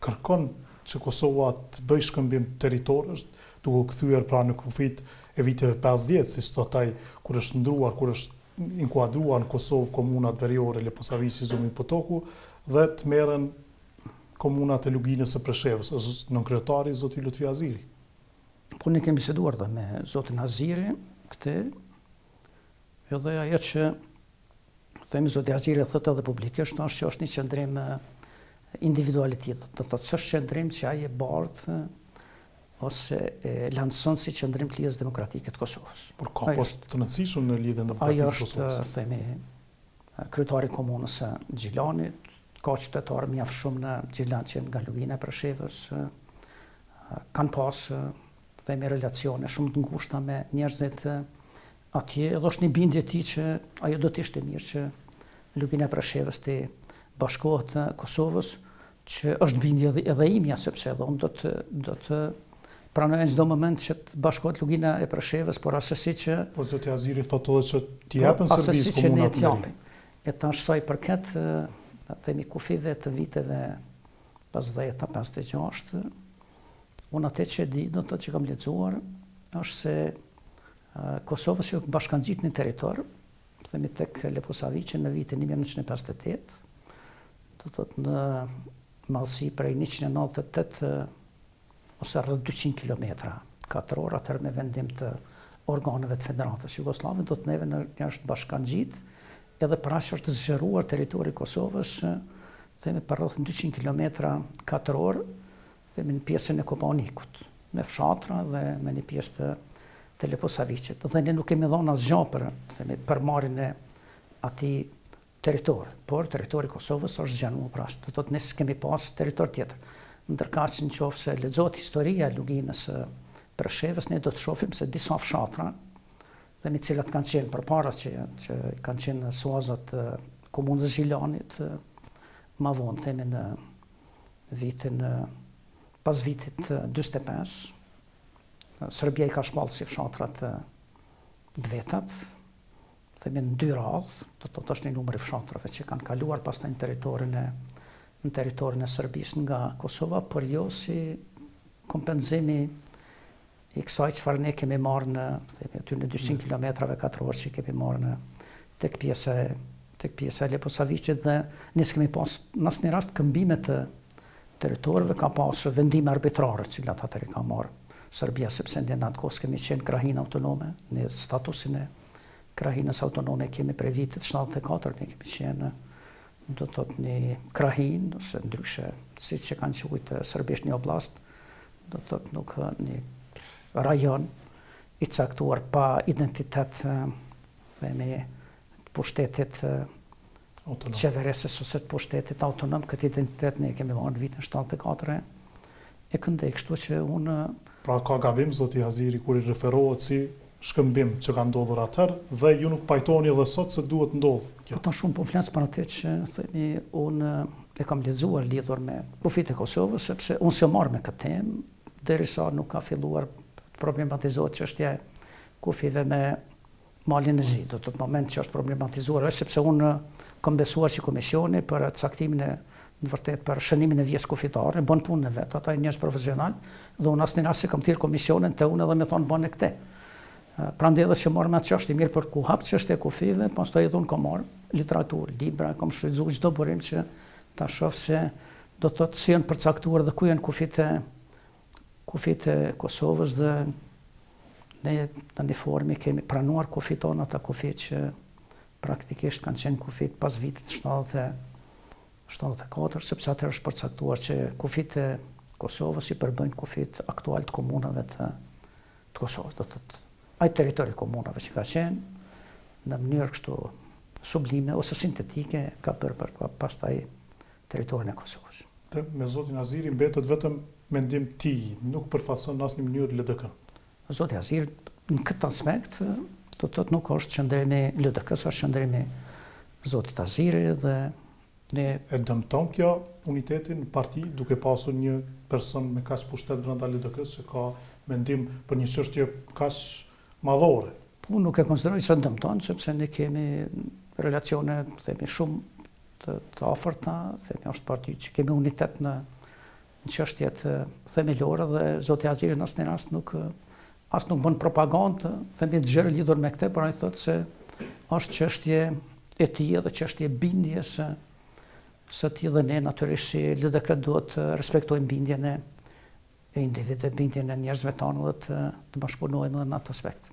kërkon që Kosova të bëjë shkëmbim territorësh, duke kthyer pra në kufit e viteve 50, si thotaj, kur është ndruar, kur është inkuadruar në Kosovë komunat veriore Leposavisi, Zumi Potoku, dhe të merren komunat e luginës së Preshevës, është nënkryetari zoti Lutfi Aziri. Po ne kemi biseduar dhe me zotin Aziri këtë, edhe ajo që themi zoti Aziri thotë edhe publikisht është që është një qëndrim individualitet, do të thotë s'është qëndrim që ai e bardh ose e lanson si qëndrim të Lidhjes Demokratike të Kosovës. Por ka post të rëndësishëm në Lidhjen Demokratike të Kosovës. Ajo është, themi, kryetari i komunës së Gjilanit, ka qytetarë mjaft shumë në Gjilan që nga lugina e Preshevës, kanë pas themi relacione shumë të ngushta me njerëzit atje, edhe është një bindje e tij që ajo do të ishte mirë që lugina e Preshevës të bashkohet Kosovës, që është bindje edhe imja, sepse edhe unë do të pranoj në çdo moment që të bashkohet lugina e Preshevës, por asesi që po zoti Aziri thotë edhe që t'i japën servisë komunat të mëdha. E tash sa i përket themi kufive të viteve 50-56, unë atë që di, do të që kam lexuar, është se Kosovës që bashkangjit një territor, themi tek Leposaviqi në vitin 1958, do të thotë në mallësi prej 198 ose rreth 200 kilometra katror, atëherë me vendim të organeve të Federatës Jugoslave, do të neve në është bashkangjit, edhe pra që është zgjeruar territori i Kosovës, themi për rreth 200 kilometra katror, themi në pjesën e Kopaonikut, me fshatra dhe me një pjesë të Leposaviqit. Dhe ne nuk kemi dhënë asgjë për marrjen e atij territor, por territori i Kosovës është zgjanuar pra, do të thotë ne s'kemi pas territor tjetër. Ndërkaq që nëse lexohet historia e luginës së Preshevës, ne do të shohim se disa fshatra, themi cilat kanë qenë përpara që kanë qenë suazat komunës Gjilanit, ma vonë themi në vitin pas vitit 45, Serbia i ka shpallë si fshatrat të vetat, themi në 2 radhë, do të thotë është një numër i fshatrave që kanë kaluar pastaj në territorin e Serbisë nga Kosova, por jo si kompenzimi i kësaj çfarë ne kemi marrë në themi aty në 200 kilometrave katror që kemi marrë në tek pjesa e Leposaviqit, dhe ne s'kemi pas në asnjë rast këmbime të territorëve, ka pas vendime arbitrare që cilat atëherë ka marrë Serbia, sepse në atë kohë kemi qenë krahinë autonome, në statusin e krahinës autonome kemi prej vitit 74, ne kemi qenë do të thotë një krahinë, ose ndryshe, siç e kanë quajtur serbisht një oblast, do të thotë nuk një rajon i caktuar pa identitet, themi, pushtetit qeverisës ose të pushtetit autonom. Këtë identitet ne kemi marrë në vitin 74 e këndej, kështu që unë... Pra ka gabim, zoti Aziri, kur i referohet si shkëmbim që ka ndodhur atëherë, dhe ju nuk pajtoni edhe sot se duhet ndodhë. Po ta shumë po flas për atë që themi unë e kam lexuar lidhur me kufit e Kosovës, sepse unë s'e marr me këtë temë derisa nuk ka filluar të problematizohet çështja e kufive me Malin e Zi. Do të moment që është problematizuar, është sepse unë kam besuar që komisioni për caktimin e në vërtet për shënimin e vjes kufitare, bën punën e vet, ata njerëz profesional, dhe unë asnjë rast se kam thirr komisionin te unë edhe më thon bën e këtë. Prandaj edhe që marr me atë çështje mirë për ku hap çështje e kufive, pastaj edhe unë kam marr literaturë, libra, kam shfrytzuar çdo burim që ta shoh se do të thotë si janë përcaktuar dhe ku janë kufit e Kosovës, dhe ne në një formë kemi pranuar kufit tonë, ata kufit që praktikisht kanë qenë kufit pas vitit 74, sepse atër është përcaktuar që kufit e Kosovës i përbëjnë kufit aktual të komunave të Kosovës. Do të thotë, ai territori i komunave që ka qenë në mënyrë kështu sublime ose sintetike ka bërë për pastaj territorin e Kosovës. Me zotin Aziri mbetet vetëm mendim tij, nuk përfaqëson në asnjë mënyrë LDK. Zoti Aziri në këtë aspekt do të thotë nuk është qëndrimi LDK-s, është qëndrimi zotit Aziri dhe ne e dëmton kjo unitetin në parti duke pasur një person me kaq pushtet brenda LDK-s që ka mendim për një çështje kaq madhore. Po nuk e konsideroj se dëmton, sepse ne kemi relacione, themi, shumë të afërta, themi, është parti që kemi unitet në çështjet themelore dhe zoti Aziri në asnjë rast nuk bën propagandë, themi të gjërë lidhur me këtë, por ai thotë se është çështje e tij dhe çështje bindjes së tij dhe ne natyrisht si LDK duhet të respektojmë bindjen e individëve, bindjen e njerëzve tanë dhe të bashkëpunojmë në atë aspekt.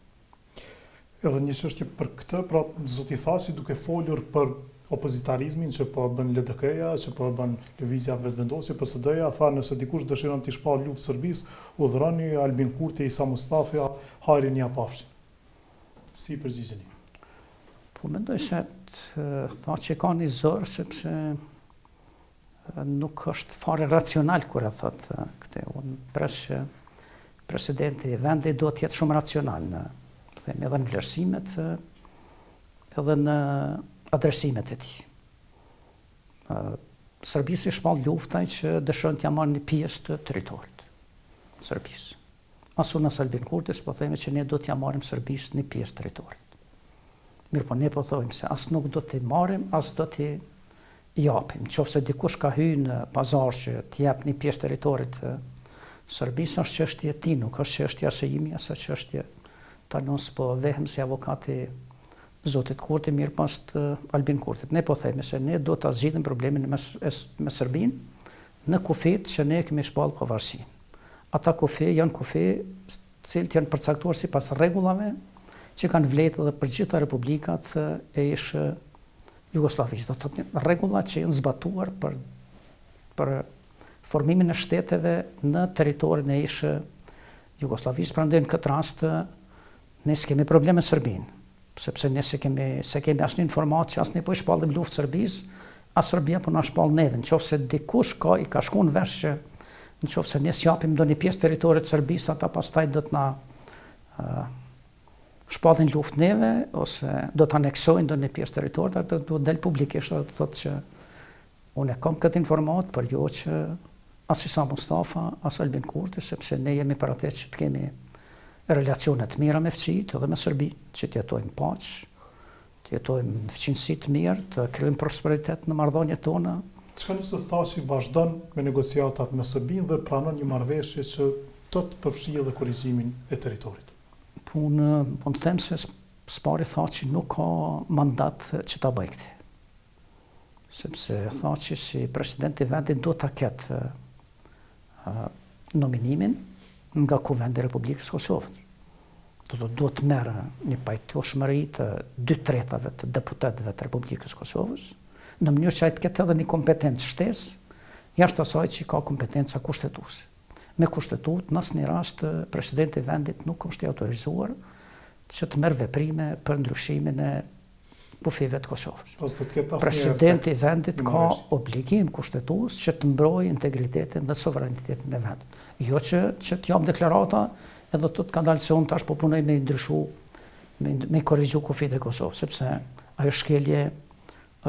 Edhe një çështje për këtë, pra zoti Thaçi duke folur për opozitarizmin që po bën LDK-ja, që po bën lëvizja vetëvendosje, PSD-ja, tha nëse dikush dëshiron të shpall luftë Serbisë, udhëroni Albin Kurti, Isa Mustafa, hajrin ja pafshin. Si përgjigjeni? Po mendoj se Thaçi ka një zor sepse nuk është fare racional kur e thot këtë. Unë pres që presidenti i vendit duhet të jetë shumë racional në themi edhe në vlerësimet edhe në adresimet e tij. Serbisë i shpall luftaj që dëshiron t'ja marrë një pjesë të territorit Serbisë. As unë as Albin Kurtis po themi që ne do t'ja marrim Serbisë një pjesë të territorit. Mirë, po ne po thojmë se as nuk do t'i marrim, as do t'i japim. Nëse dikush ka hyrë në pazar që t'jap një pjesë territorit Serbisë, është çështje e tij, nuk është çështja e imi, as çështje tanos po vehem si avokati zotit Kurti mirë pas të Albin Kurtit. Ne po themi se ne do ta zgjidhim problemin me Serbinë në kufit që ne kemi shpallë pavarësinë. Ata kufi janë kufi të cilët janë përcaktuar sipas rregullave që kanë vlerë edhe për gjitha republikat e ish Jugosllavisë. Do të thotë rregulla që janë zbatuar për formimin e shteteve në territorin e ish Jugosllavisë. Prandaj në këtë rast ne s'kemi probleme me Serbinë, sepse ne se kemi asnjë informatë që asnjë po i shpallim luftë Serbisë, as Serbia po na shpall neve. Nëse dikush i ka shkuar në vesh që nëse ne s'japim ndonjë pjesë territorit të Serbisë, ata pastaj do të na shpallin luftë neve ose do të aneksojnë ndonjë pjesë territorit, atë do të del publikisht dhe të thotë që unë kam këtë informatë, por jo që as Isa Mustafa, as Albin Kurti, sepse ne jemi për atë që të kemi relacione të mira me fëmijët edhe me Serbinë, që të jetojmë paqë, të jetojmë në fëmijësi të mirë, të krijojmë prosperitet në marrëdhëniet tona. Çka nëse Thaçi vazhdon me negociatat me Serbinë dhe pranon një marrëveshje që të përfshijë edhe korrigjimin e territorit? Po të them se s'pari Thaçi nuk ka mandat që ta bëjë këtë. Sepse Thaçi si president i vendit do ta ketë nominimin nga Kuvendi i Republikës Kosovës. Do të merë një pajtueshmëri të 2/3 të deputetëve të Republikës Kosovës, në mënyrë që ai të ketë edhe një kompetencë shtesë, jashtë asaj që ka kompetenca kushtetuese. Me kushtetutë, në asnjë rast presidenti i vendit nuk është i autorizuar që të merr veprime për ndryshimin e kufive të Kosovës. Presidenti i vendit ka obligim kushtetues që të mbrojë integritetin dhe sovranitetin e vendit. Jo që të jap deklarata edhe të ka dalë se unë tash po punoj me ndryshu, me korrigju kufit e Kosovës, sepse ajo është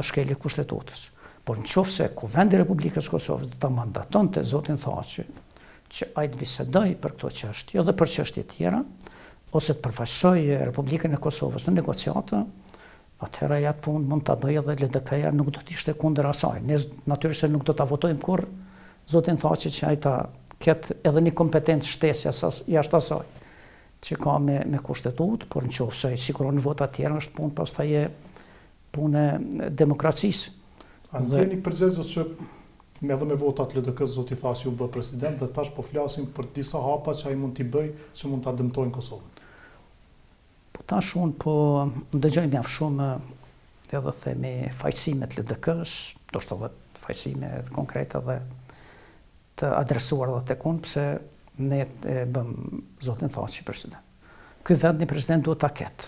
shkelje kushtetutës. Por nëse Kuvendi i Republikës Kosovës do ta mandatonte zotin Thaçi që ai të bisedoj për këto çështje edhe për çështje tjera, ose të përfaqësojë Republikën e Kosovës në negociata, atëherë atë punë mund ta bëjë edhe LDK-ja, nuk do të ishte kundër asaj. Ne natyrisht nuk do ta votojmë kurrë zotin Thaçi që ai ta ketë edhe një kompetencë shtesë jashtë asaj që ka me kushtetutë, por nëse i siguron vota të tjera është punë pastaj punë demokracisë. A ndjeni përgjegjës që edhe me votat LDK zoti Thaçi u bë president dhe tash po flasim për disa hapa që ai mund t'i bëjë që mund ta dëmtojnë Kosovën? Po tash unë po ndëgjoj mjaft shumë edhe themi fajësimet LDK-s, do shtë edhe fajësime konkrete dhe të adresuar dhe të kunë, pëse ne bëm zotin Thaçi president. Ky vend një president duhet ta ketë.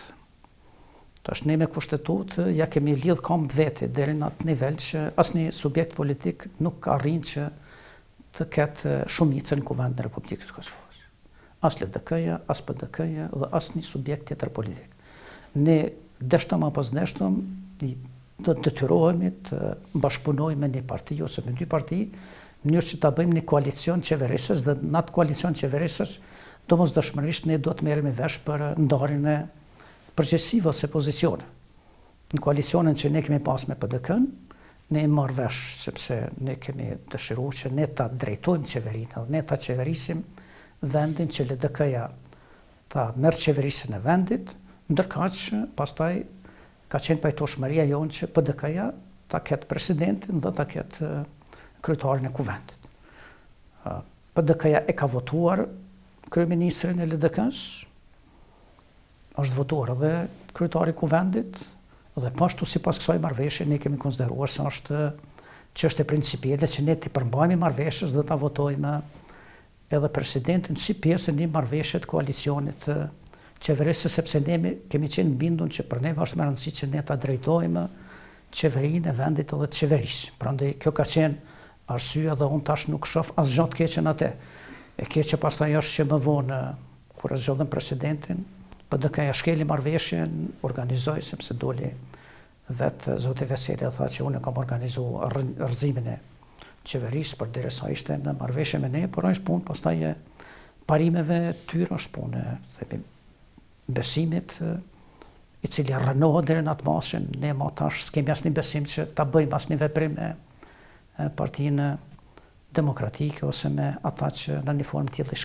Tash ne me kushtetut ja kemi lidh kam të veti deri në atë nivel që asnjë subjekt politik nuk ka arrin që të ketë shumicën në Kuvendin e Republikës së Kosovës. As LDK-ja, as PDK-ja dhe asnjë subjekt tjetër politik. Ne deshtëm apo s'deshtëm do të detyrohemi të bashkëpunojmë me një parti ose me dy parti, në mënyrë që ta bëjmë një koalicion qeverisës dhe në atë koalicion qeverisës domosdoshmërisht ne do të merremi vesh për ndarjen e përgjegjësive ose pozicione. Në koalicionin që ne kemi pas me PDK-n, ne e marr vesh sepse ne kemi dëshiruar që ne ta drejtojmë qeverinë, ne ta qeverisim vendin që LDK-ja ta merr qeverisën e vendit, ndërkaq pastaj ka qenë pajtoshmëria jonë që PDK-ja ta ketë presidentin dhe ta ketë kryetarin e kuvendit. PDK-ja e ka votuar kryeministrin e LDK-s, është votuar edhe kryetari i kuvendit, dhe pashtu sipas kësaj marrëveshje ne kemi konsideruar se është çështje principiale që ne t'i përmbajmë marrëveshjes dhe ta votojmë edhe presidentin si pjesë e një marrëveshje të koalicionit qeverisë, sepse ne kemi qenë bindur që për neve është më rëndësi që ne ta drejtojmë qeverinë e vendit edhe të qeverisë. Prandaj kjo ka qenë arsyeja dhe unë tash nuk shoh asgjë të keqe në atë. E keqe pastaj është që më vonë kur e zgjodhën presidentin, PDK-ja shkeli marrëveshjen, organizoi sepse doli vetë zoti Veseli tha që unë kam organizuar rrëzimin e qeverisë përderisa ishte në marrëveshje me ne, por është punë pastaj e parimeve tyre, është punë themi besimit i cili rrënohet deri në atë masën, ne më tash s'kemi asnjë besim që ta bëjmë asnjë veprim me partinë demokratike ose me ata që në një formë tjetër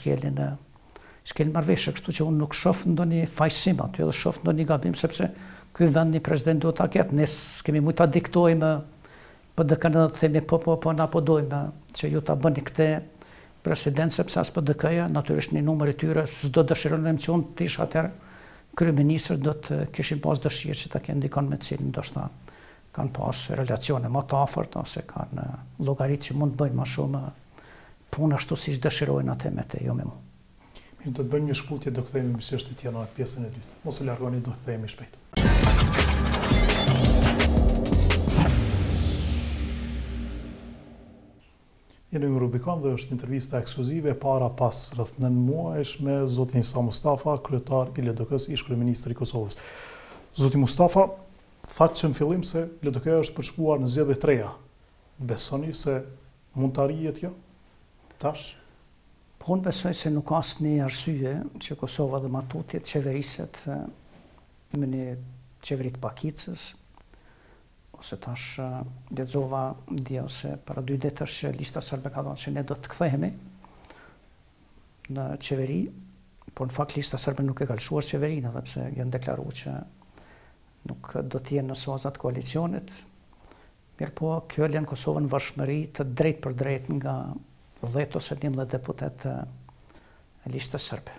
shkelin marrëveshje, kështu që unë nuk shoh ndonjë fajsim aty, edhe shoh ndonjë gabim sepse ky vend një president duhet ta ketë, ne s'kemi mujt ta diktojmë PDK-n dhe të themi po na po dojmë që ju ta bëni këtë president sepse as PDK-ja natyrisht një numër i tyre s'do dëshirojnë që unë të isha atëherë kryeministër, do të kishin pas dëshirë që ta kenë dikon me cilin ndoshta kanë pas relacione më të afërt ose kanë llogaritë që mund të bëjnë më shumë punë ashtu siç dëshirojnë atë me të, jo me mua. Mirë, do të bëjmë një shkputje, do kthehemi me çështjet tjera në pjesën e dytë. Mos u largoni, do kthehemi shpejt. Jeni në Rubikon dhe është intervista ekskluzive para pas rreth 9 muajsh me zotin Mustafa, kryetar i LDK-s, ish kryeministri i Kosovës. Zoti Mustafa thatë që në fillim se LDK është përshkuar në zgjedhje të reja. Besoni se mund të arrijet kjo? Tash? Po unë besoj se nuk ka asnjë arsye që Kosova dhe Matuti të qeveriset me një qeveri të pakicës, ose tash lexova dje ose para 2 ditësh që lista serbe ka thënë që ne do të kthehemi në qeveri, por në fakt lista serbe nuk e ka lëshuar qeverinë, edhe pse janë deklaruar që nuk do të jenë në sozat koalicionit. Mirë po, kjo lën Kosovën në varfshmëri të drejt për drejt nga 10 ose 11 deputet e listës serbe.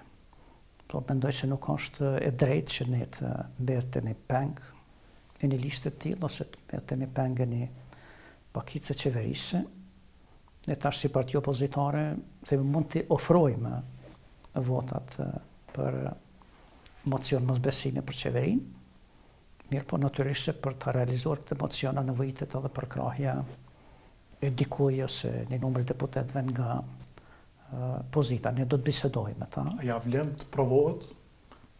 Po mendoj se nuk është e drejtë që ne të mbetemi peng e një listë të tillë ose të mbetemi peng e një pakicë qeverisë. Ne tash si parti opozitare themi mund të ofrojmë votat për mocion mosbesimi për qeverinë. Mirë po natyrisht se për të realizuar këtë mocion nevojitet edhe për krahja e dikuj ose një numër deputetëve nga pozita. Ne do të bisedojmë me ta. Ja vlen të provohet?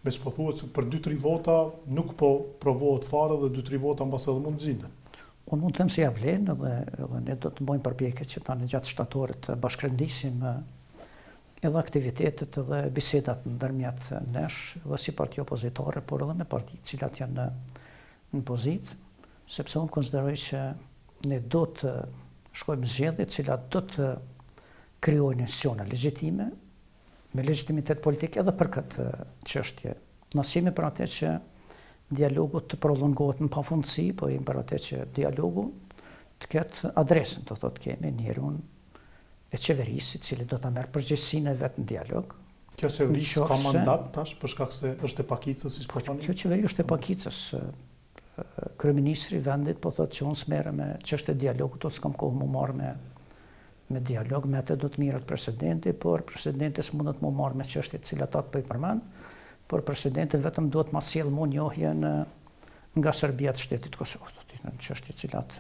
Bes po thuhet se për 2-3 vota nuk po provohet fare dhe 2-3 vota mbas edhe mund të zgjidhen. Unë mund të them se ja vlen edhe ne do të bëjmë përpjekje që tani gjatë shtatorit të bashkërendisim edhe aktivitetet edhe bisedat ndërmjet nesh dhe si parti opozitare, por edhe me parti cilat janë në pozitë, sepse unë konsideroj që ne do të shkojmë zgjedhje cilat do të krijojnë institucione legjitime, me legitimitet politik edhe për këtë çështje. Nësimi për atë që dialogu të prolongohet në pafundësi, po jemi për atë që dialogu të ketë adresën, do thotë kemi njeriun e qeverisë, i cili do ta merr përgjegjësinë e vet në dialog. Kjo qeveri ka mandat tash për shkak se është e pakicës, siç po thoni? Kjo qeveri është e pakicës. kryeministri i vendit po thotë që unë s'merre me çështje dialogu, do s'kam kohë më marrë me dialog, me atë do të mirat presidenti, por presidenti s'mundet më marrë me çështje të cilat atë po i përmend, por presidenti vetëm duhet ma sjell më njohjen nga Serbia të shtetit Kosovës, do të në çështje të cilat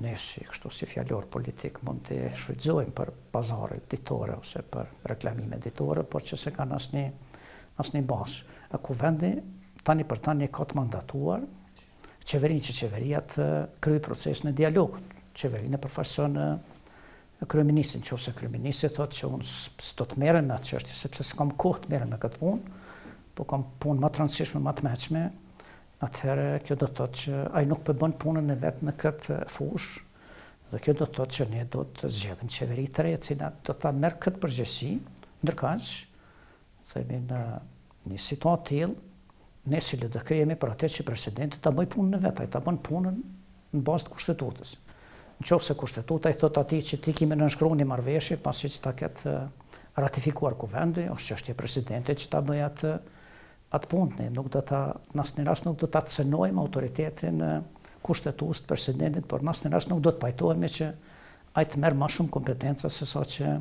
ne si fjalor politik mund të shfrytëzojmë për pazare ditore ose për reklamime ditore, por që se kanë asnjë bazë. Ku vendi tani për tani ka të mandatuar qeverinë që qeveria të kryej procesin e dialogut. Qeverinë e përfaqëson kryeministrin, nëse kryeministri thotë që unë s'do të merrem me atë çështje sepse s'kam kohë të merrem me këtë punë, po kam punë më të rëndësishme, më të mëshme, atëherë kjo do të thotë që ai nuk po bën punën e vet në këtë fushë, dhe kjo do të thotë që ne do të zgjedhim qeveri të re, e cila do ta merr këtë përgjegjësi, ndërkaq themi në një situatë tillë, ne si LDK jemi për atë që presidenti ta bëj punën e vet, ai ta bën punën në bazë të kushtetues. Nëse kushtetuta i thot atij që ti kimë nënshkruar një marrëveshje pasi që ta ketë ratifikuar kuvendi, është çështje presidentit që ta bëj atë punë, ne nuk do ta në asnjë rast nuk do ta cënojmë autoritetin kushtetues të presidentit, por në asnjë rast nuk do të pajtohemi që ai të merr më shumë kompetenca se sa që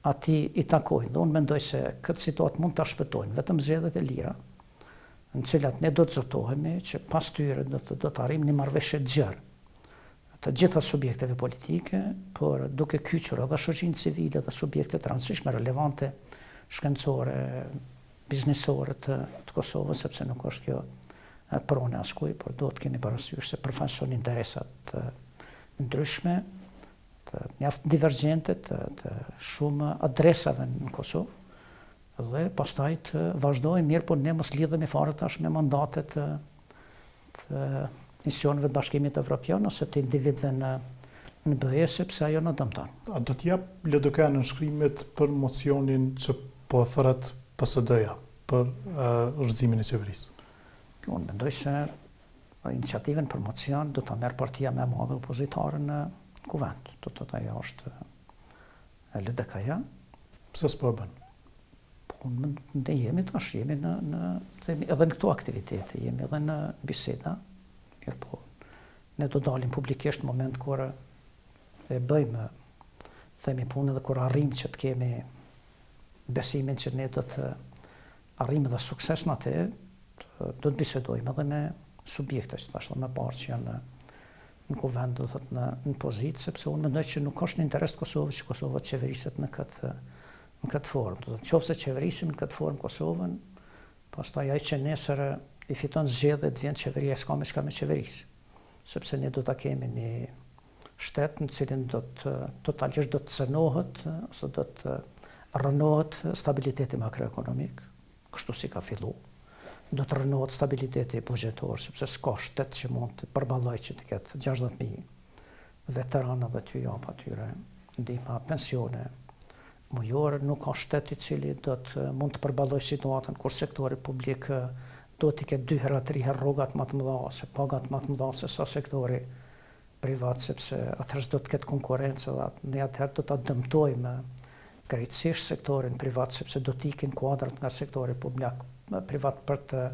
atij i takojnë. Dhe unë mendoj se këtë situatë mund ta shpëtojnë vetëm zgjedhjet e lira, në cilat ne do të zotohemi që pas tyre do të arrijmë një marrëveshje të gjerë të gjitha subjekteve politike, por duke kyçur edhe shoqërinë civile dhe subjekte të rëndësishme relevante shkencore, biznesore të Kosovës, sepse nuk është kjo pronë askuj, por do të kemi parasysh se përfaqëson interesat të ndryshme, të mjaft divergjente të shumë adresave në Kosovë, dhe pastaj të vazhdojmë mirë, por ne mos lidhemi fare tash me mandatet të misioneve të Bashkimit Evropian ose të individëve në BE, sepse ajo në dëmton. A do të jap LDK në nënshkrimet për mocionin që po thërret PSD-ja për rrëzimin e qeverisë? Unë mendoj se iniciativën për mocion do ta merr partia më e madhe opozitare në kuvend. Do të thotë ajo është LDK-ja. Pse s'po e bën? Ne jemi tash, jemi edhe në këto aktivitete, jemi edhe në biseda, po ne do dalim publikisht në moment kur e bëjmë, themi punë dhe kur arrim që të kemi besimin që ne do të arrim edhe sukses në atë, do të bisedojmë edhe me subjekte, që tash më parë që janë në kuvend, do thotë në pozitë, sepse unë mendoj që nuk është në interes të Kosovës që Kosova të qeveriset në këtë formë. Do të qofse qeverisim në këtë formë Kosovën, pastaj ai që nesër i fiton zgjedhjet vjen qeveria, s'ka me çka me qeverisë, sepse ne do ta kemi një shtet në cilin totalisht do të cënohet ose do të rënohet stabiliteti makroekonomik, kështu si ka filluar. Do të rënohet stabiliteti buxhetor, sepse s'ka shtet që mund të përballojë që të ketë 60.000 veteranë dhe t'ju jap atyre ndihma pensione mujore, nuk ka shtet i cili do të mund të përballojë situatën kur sektori publik do t'i ketë 2 herë 3 herë rrogat më të mëdha ose pagat më të mëdha se sa sektori privat, sepse atëherë do të ketë konkurrencë dhe ne atëherë do ta dëmtojmë krejtësisht sektorin privat, sepse do t'i ikin kuadrat nga sektori privat për të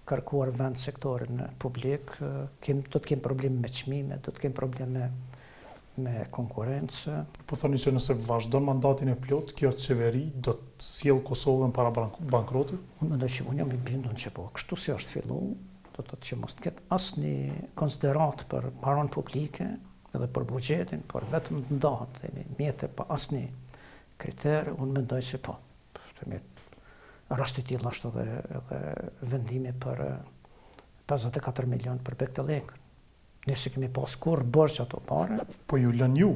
kërkuar vend sektorin publik, do të kemi probleme me çmime, do të kemi probleme me konkurrencë. Po thoni që nëse vazhdon mandatin e plot, kjo qeveri do të sjell Kosovën para bankrotit? Unë mendoj që unë jam i bindur që po, kështu si është filluar, do të thotë që mos ketë asnjë konsiderat për paranë publike edhe për buxhetin, por vetëm të ndahet mjete pa asnjë kriter, unë mendoj se po. Rasti i tillë është edhe vendimi për 54 milion për Bektelengën. Nëse kemi pas kur bërë ato pare. Po ju lën ju.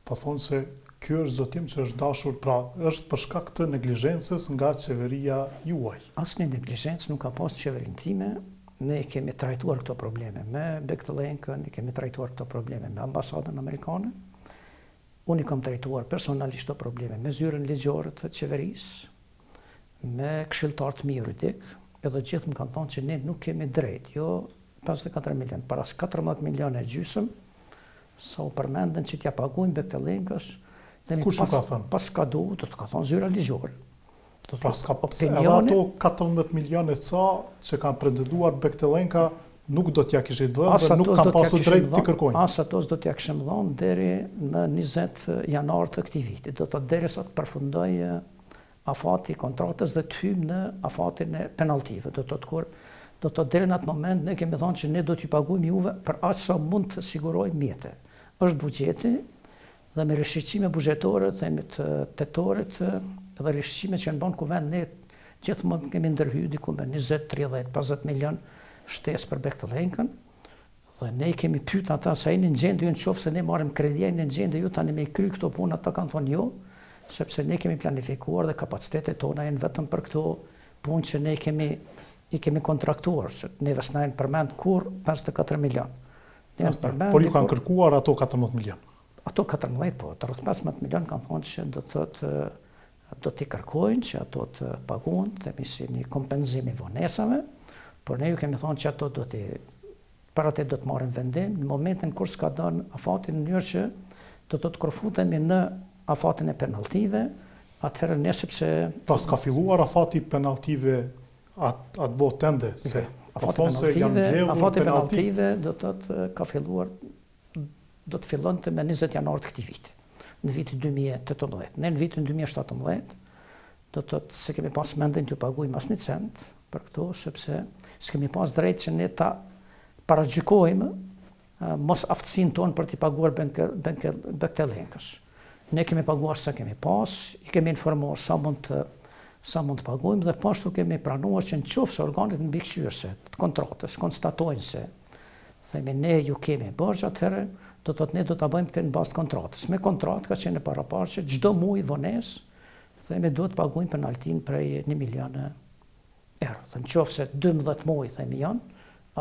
Po thonë se kjo është zotim që është dashur, pra është për shkak të neglizhencës nga qeveria juaj. Asnjë neglizhencë nuk ka pas qeverinë time. Ne kemi trajtuar këto probleme me Bektelengën, ne kemi trajtuar këto probleme me ambasadën amerikane. Unë i kam trajtuar personalisht këto probleme me zyrën ligjore të qeverisë, me këshilltar të mi juridik, edhe gjithë më kanë thonë që ne nuk kemi drejt, jo 54 milion, para 14 milion e gjysëm, sa u përmendën që t'ja paguajnë Bektelengës. Kush u ka thënë? Pas ka du, do të ka thonë zyra ligjore. Pra s'ka edhe ato 14 milionet që kanë pretenduar Bektelenka nuk do t'ja kishit dhënë dhe nuk kanë pasur drejt t'i kërkojnë. As ato s'do t'ja kishim dhënë deri në 20 janar të këtij viti. Do të derisa të përfundoj afati i kontratës dhe të hyjmë në afatin e penaltive. Do të deri në atë moment ne kemi thënë që ne do t'i paguajmë juve për aq sa mund të sigurojmë mjete. Është buxheti dhe me rishqime buxhetore, themi të tetorit dhe rishqime që në banë kuvend ne gjithmonë kemi ndërhyrë diku me 20, 30, 50 milion shtesë për Bektelenken, dhe ne kemi pyet ata sa jeni në gjendje në qoftë se ne marrim kredi, jeni në gjendje ju tani me i kry këto punë, ata kanë thonë jo, sepse ne kemi planifikuar dhe kapacitetet tona janë vetëm për këto punë që ne i kemi kontraktuar, që neve s'na janë përmend kur 54 milion. Por ju kanë kërkuar ato 14 milion? Ato 14, po, të rreth 15 milion kanë thonë që do t'i kërkojnë që ato të paguhen, themi si një kompenzim i vonesave, por ne ju kemi thonë që ato për atë do të marrin vendim në momentin kur s'ka dhënë afatin në mënyrë që do të kërfutemi në afatin e penaltive, atëherë ne sepse... Pra s'ka filluar afati penaltive atë botë ende, se afati penaltive do të ka filluar, do të fillonte me 20 janar të këtij viti, në vitin 2018. Ne në vitin 2017 do të se kemi pas mendjen të paguajmë asnjë cent për këto, sepse s'kemi pas drejt që ne ta paragjykojmë mos aftësinë tonë për t'i paguar Bektelenkës. Ne kemi paguar sa kemi pas, i kemi informuar sa mund të paguajmë dhe pashtu kemi pranuar që në qoftë se organet mbikëqyrëse të kontratës konstatojnë se themi ne ju kemi borxh, atëherë do të thotë ne do ta bëjmë këtë në bazë të kontratës. Me kontratë ka qenë paraparë që çdo muaj vonesë themi duhet të paguajmë penaltin prej 1 milion euro. Në qoftë se 12 muaj themi janë,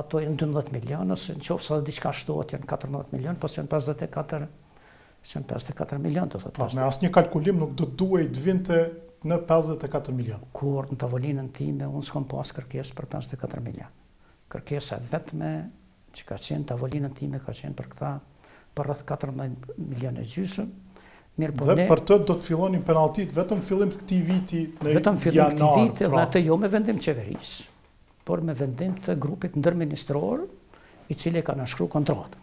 ato janë 12 milion, ose në qoftë se diçka shtohet janë 14 milion, po janë 54 milion do të thotë. Me asnjë kalkulim nuk do duhej të vinte në 54 milion. Kur në tavolinën time unë s'kam pas kërkesë për 54 milion. Kërkesa vetme që ka qenë tavolinën time ka qenë për këta për rreth 14 milion e gjysmë. Dhe për të do të fillonin penaltit vetëm fillim të këtij viti në janar. Vetëm fillim të këtij viti dhe atë jo me vendim qeverisë, por me vendim të grupit ndërministror i cili ka nënshkruar kontratën.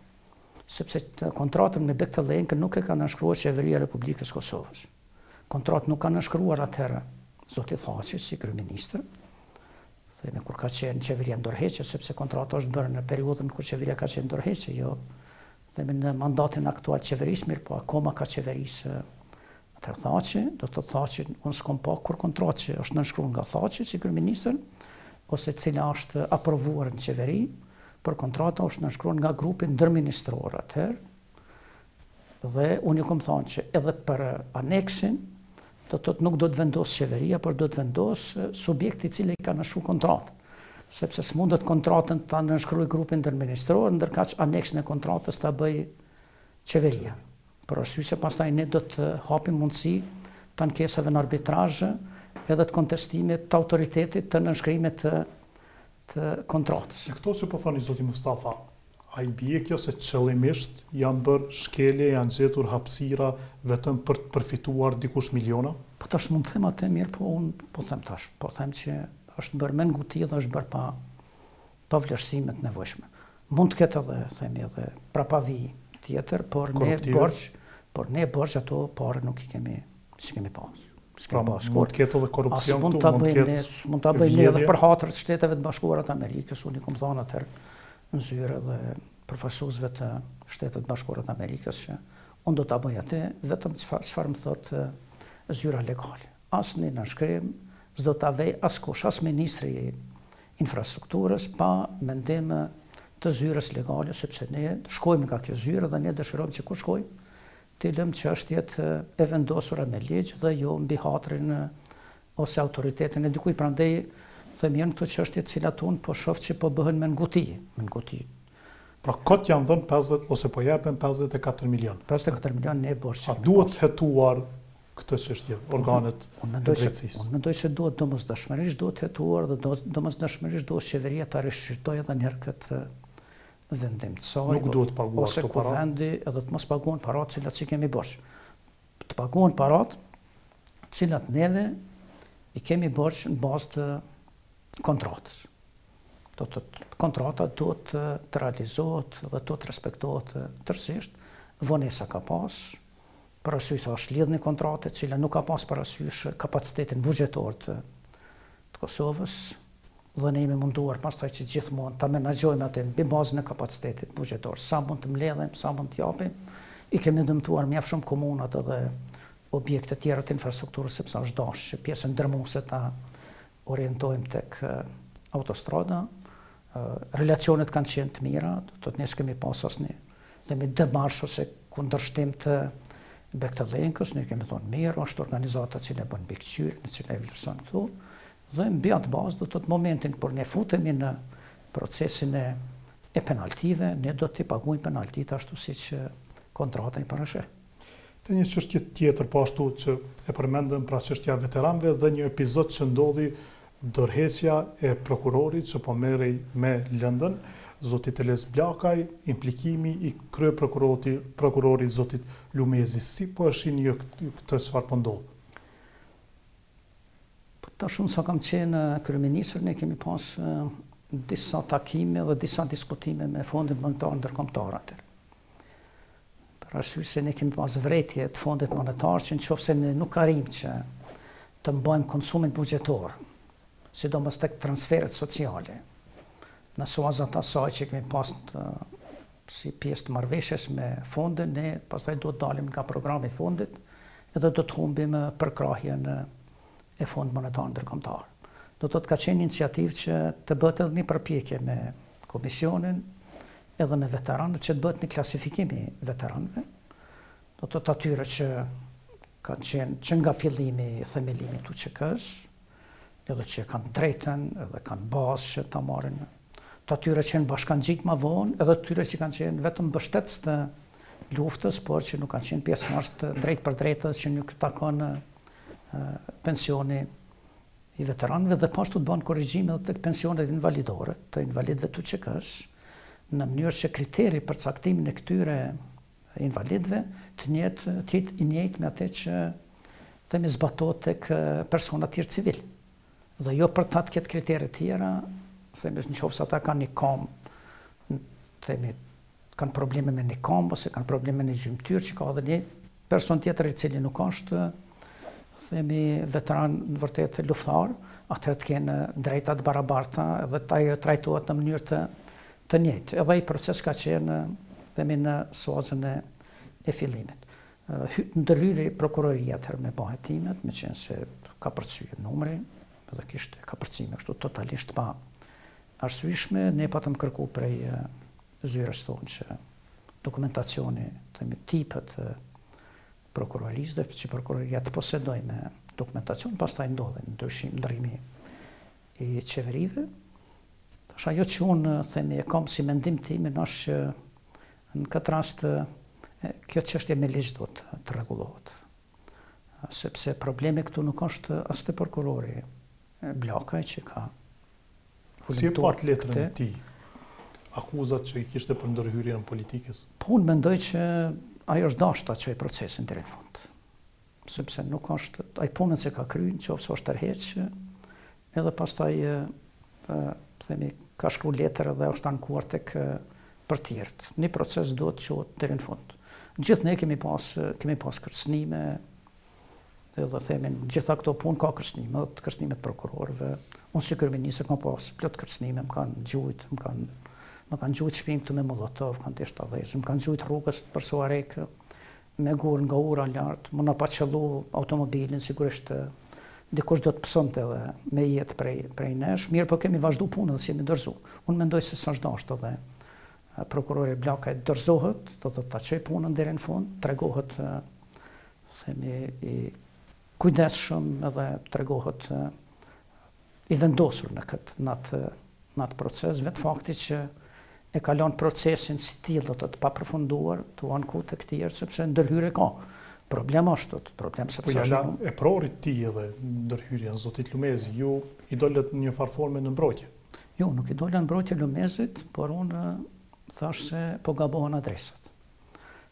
Sepse kontratën me Bektelenkën nuk e ka nënshkruar qeveria e Republikës Kosovës. Kontratën nuk ka nënshkruar atëherë zoti Thaçi si kryeministër. Themi kur ka qenë qeveria ndërheqje, sepse kontrata është bërë në periudhën kur qeveria ka qenë ndërheqje, jo themi në mandatin aktual qeverisë, mirë po akoma ka qeverisë atëherë Thaçi, do të Thaçi unë s'kam pa kur kontratë që është nënshkruar nga Thaçi si kryeministër, ose cila është aprovuar në qeveri, për kontrata është nënshkruar nga grupi ndërministror atëherë, dhe unë ju kam thënë që edhe për aneksin, do të thotë nuk do të vendos qeveria, por do të vendos subjekti i cili ka nënshkruar kontratë, sepse s'mundet kontratën ta nënshkruaj grupi ndërministror, ndërkaq aneksin e kontratës ta bëj qeveria. Për arsye se pastaj ne do të hapim mundësi të ankesave në arbitrazh edhe të kontestimit të autoritetit të nënshkrimit të kontratës. Në këto që po thoni zoti Mustafa, a i bie kjo se qëllimisht janë bërë shkelje, janë gjetur hapësira vetëm për të përfituar dikush miliona? Po tash mund të them atë mirë, po unë po them tash, po them që është bërë me nguti dhe është bërë pa vlerësimet nevojshme. Mund të ketë edhe, themi edhe, prapavi tjetër, por ne borxh ato parë nuk i kemi pas. Mund të ketë edhe korupcion këtu, mund të bëjnë edhe për hatër të Shteteve të Bashkuara të Amerikës, unë i kom thonë atëherë në zyre dhe përfaqësuesve të Shtetet Bashkuara të Amerikës që unë do ta bëj atë vetëm çfarë më thotë zyra legale. Asnjë nënshkrim s'do ta vej askush, as ministri i infrastrukturës pa mendim të zyrës legale, sepse ne shkojmë nga kjo zyrë dhe ne dëshirojmë që kur shkojmë të lëmë që është jetë e vendosura me ligj dhe jo mbi hatrin ose autoritetin e dikuj. Prandaj them janë këto çështje të cilat unë po shoh që po bëhen me nguti. Pra kot janë dhënë 50 ose po japen 54 milion. 54 milion ne borxh. A duhet hetuar këtë çështje organet e drejtësisë? Unë mendoj se duhet domosdoshmërisht duhet hetuar dhe domosdoshmërisht duhet qeveria ta rishqyrtojë edhe një herë këtë vendim të saj, nuk duhet paguar ose këto para. Ose vendi edhe të mos paguhen parat cilat që kemi borxh. Të paguhen parat cilat neve i kemi bërë në bazë të kontratës. Kontrata duhet të realizohet dhe duhet të respektohet tërësisht. Vonesa ka pas, parasysh është lidhë një kontrate, cila nuk ka pas parasysh kapacitetin buxhetor të Kosovës, dhe ne jemi munduar pastaj që gjithmonë ta menaxhojmë atë mbi bazën e kapacitetit buxhetor, sa mund të mbledhim, sa mund të japim. I kemi dëmtuar mjaft shumë komunat edhe objekte tjera të infrastrukturës, sepse është dashur që pjesën ndërmuese ta orientojmë tek autostrada. Relacionet kanë qenë të mira, do të ne s'kemi pas asnjë themi demarsh ose kundërshtim të Bektollenkës, ne kemi thonë mirë, është organizata që e bën mbikëqyrje, në cilën e vlerëson këtu, dhe mbi atë bazë do të thotë momentin kur ne futemi në procesin e penaltive, ne do t'i paguajmë penaltit ashtu siç kontrata i parasheh. Të një çështje tjetër po ashtu që e përmendëm, pra çështja e veteranëve dhe një epizod që ndodhi dorëheqja e prokurorit që po merrej me lëndën, zotit Eles Blakaj, implikimi i krye prokurorit zotit Lumezi. Si po e shihni ju këtë çfarë po ndodh? Ta shumë sa kam qenë kryeministër, ne kemi pas disa takime dhe disa diskutime me Fondin Monetar Ndërkombëtar atë. Për arsye se ne kemi pas vretje të Fondit Monetar që nëse ne nuk arrim që të mbajmë konsumin buxhetor, sidomos tek transferet sociale, në suazat asaj që kemi pas si pjesë të marrëveshjes me fondin, ne pastaj duhet dalim nga programi i fondit edhe do të humbim përkrahjen e Fondit Monetar Ndërkombëtar. Do të ka qenë iniciativë që të bëhet edhe një përpjekje me komisionin edhe me veteranët që të bëhet një klasifikim i veteranëve. Do të atyre që kanë qenë që nga fillimi i themelimit të UÇK-s, edhe që kanë drejtën, edhe kanë bazë që ta marrin, të atyre që në bashkangjit ma vonë, edhe atyre që kanë qenë vetëm mbështetës të luftës, por që nuk kanë qenë pjesëmarrës të drejt për drejtës që nuk takon pensioni i veteranëve dhe pashtu të bënë korrigjime edhe të pensionet invalidore, të invalidëve të UÇK-s, në mënyrë që kriteri për caktimin e këtyre invalidëve të jetë i njëjtë me atë që themi zbatohet tek persona të tjerë civil. Dhe jo për ta të ketë kritere tjera, themi nëse ata kanë një kom, themi kanë probleme me një kom ose kanë probleme me një gjymtyr që ka edhe një person tjetër i cili nuk është themi veteran në vërtet luftar, atëherë të kenë drejta të barabarta edhe ajo trajtohet në mënyrë të njëjtë. Edhe ai proces ka qenë themi në suazën e fillimit. Ndërhyri prokuroria atëherë me bahetimet, me qenë se ka përcyer numri, edhe kishte kapërcime kështu totalisht pa arsyeshme, ne patëm kërku prej zyrës tonë që dokumentacioni, themi tipet prokurorisë dhe që prokuroria të posedoj me dokumentacion, pastaj ndodhe ndryshimi i qeverive. Tash ajo që unë themi e kam si mendim timin është që në këtë rast kjo çështje me ligj do të rregullohet. Sepse problemi këtu nuk është as te prokurori Blakaj që ka si e pat letrën e tij, akuzat që i kishte për ndërhyrjen politikës? Po unë mendoj që ajo është dashta që i procesin deri në fund. Sepse nuk është ai punën që ka kryer, nëse është tërheqje, edhe pastaj themi ka shkruar letër dhe është ankuar tek për tjerët. Një proces duhet të qohet deri në fund. Gjithë ne kemi pas kërcënime, edhe themi gjitha këto punë ka kërcënime, edhe të kërcënimet prokurorëve. Unë si kryeministër kam pas plot kërcënime, më kanë gjujt, më kanë gjujt shtëpinë këtu me molotov, kanë të shtadhezë, më kanë gjujt rrugës për Suarek me gur nga ura lart, më na pa qellu automobilin, sigurisht dikush do të pësonte edhe me jetë prej nesh, mirë po kemi vazhdu punën dhe si jemi dorëzu. Unë mendoj se s'është dashur edhe prokurori Blakaj dorëzohet, do të ta çojë punën deri në fund, tregohet themi i kujdesshëm edhe tregohet i vendosur në atë proces, vetë fakti që e kalon procesin si tillë do të papërfunduar, të anku të këtjerë, sepse ndërhyrje ka. Problem është, problem sepse po jala e prorit ti edhe ndërhyrjen, zotit Lumezi, ju i dolet një farforme në mbrojtje? Jo, nuk i dolet në mbrojtje Lumezit, por unë thash se po gabohen adresat.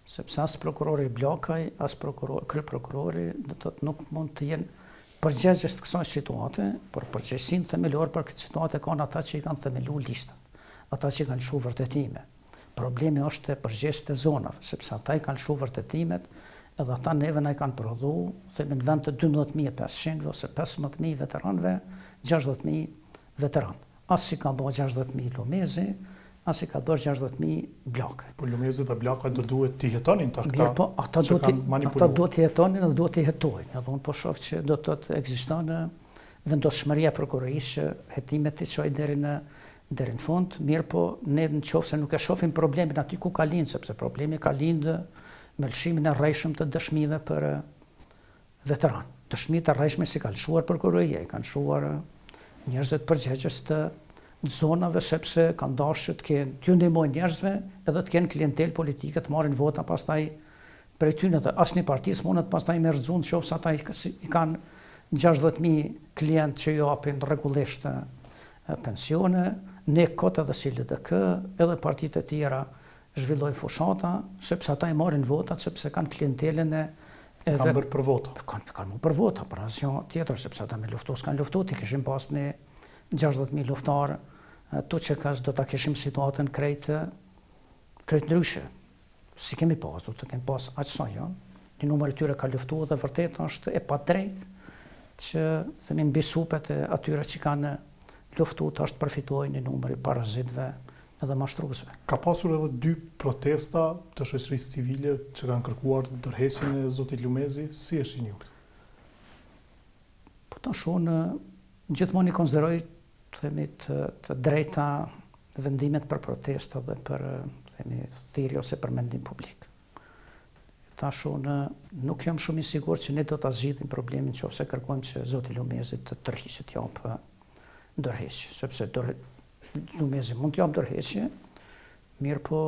Sepse as prokurori Blakaj, as kryeprokurori, do të thotë nuk mund të jenë Përgjegjës të kësaj situate, por përgjegjësinë themelore për këtë situate kanë ata që i kanë themelu listat, ata që i kanë lëshu vërtetime. Problemi është te përgjegjësit e zonave, sepse ata i kanë lëshu vërtetimet, edhe ata neve na i kanë prodhu, themi në vend të 12.500 ose 15.000 veteranëve, 60.000 veteranë. As i ka bërë 60.000 Lumezi, as i ka bërë 60.000 Bllaka. Po Lumezi dhe Bllaka do duhet t'i jetonin ta Mirë, po ata që kanë manipuluar. do t'i jetonin dhe do t'i jetojnë. Edhe unë po shoh që do të ekziston vendosmëria prokurorisë që hetimet i çojë deri në fund, mirë po ne nëse nuk e shohim problemin aty ku ka lindë, sepse problemi ka lindë me lëshimin e rrejshëm të dëshmive për veteran. Dëshmitë e rrejshme si ka lëshuar prokuroria, i kanë lëshuar njerëzit përgjegjës të zonave, sepse kanë dashur t'ju ndihmojnë njerëzve edhe të kenë klientel politike të marrin vota pastaj prej tyre dhe asnjë parti s'mundet pastaj me rrezun nëse ata i kanë 60.000 klientë që japin rregullisht pensione, ne kot edhe si LDK, edhe partitë e tjera zhvillojnë fushata, sepse ata i marrin votat, sepse kanë klientelën e kanë bërë për vota. Kanë për vota, për asnjë tjetër, sepse ata me luftu s'kanë luftu, ti kishim pas ne 60.000 luftarë, tu që kas do ta kishim situatën krejt ndryshe. Si kemi pas, do të kemi pas aq sa janë. Një numër i tyre ka luftuar dhe vërtet është e padrejtë që themi mbi supet e atyre që kanë luftuar është përfitojnë një numër i parazitëve edhe mashtruesve. Ka pasur edhe 2 protesta të shoqërisë civile që kanë kërkuar ndërheqjen e zotit Lumezi, si e shihni ju? Po tash unë gjithmonë i konsideroj themi të drejta vendimet për protesta dhe për themi thirrje ose për mendim publik. Tash unë nuk jam shumë i sigurt që ne do ta zgjidhim problemin nëse kërkojmë që zoti Lumezi të tërhiqet japë ndërheqje, sepse Lumezi mund t'jap ndërheqje, mirë po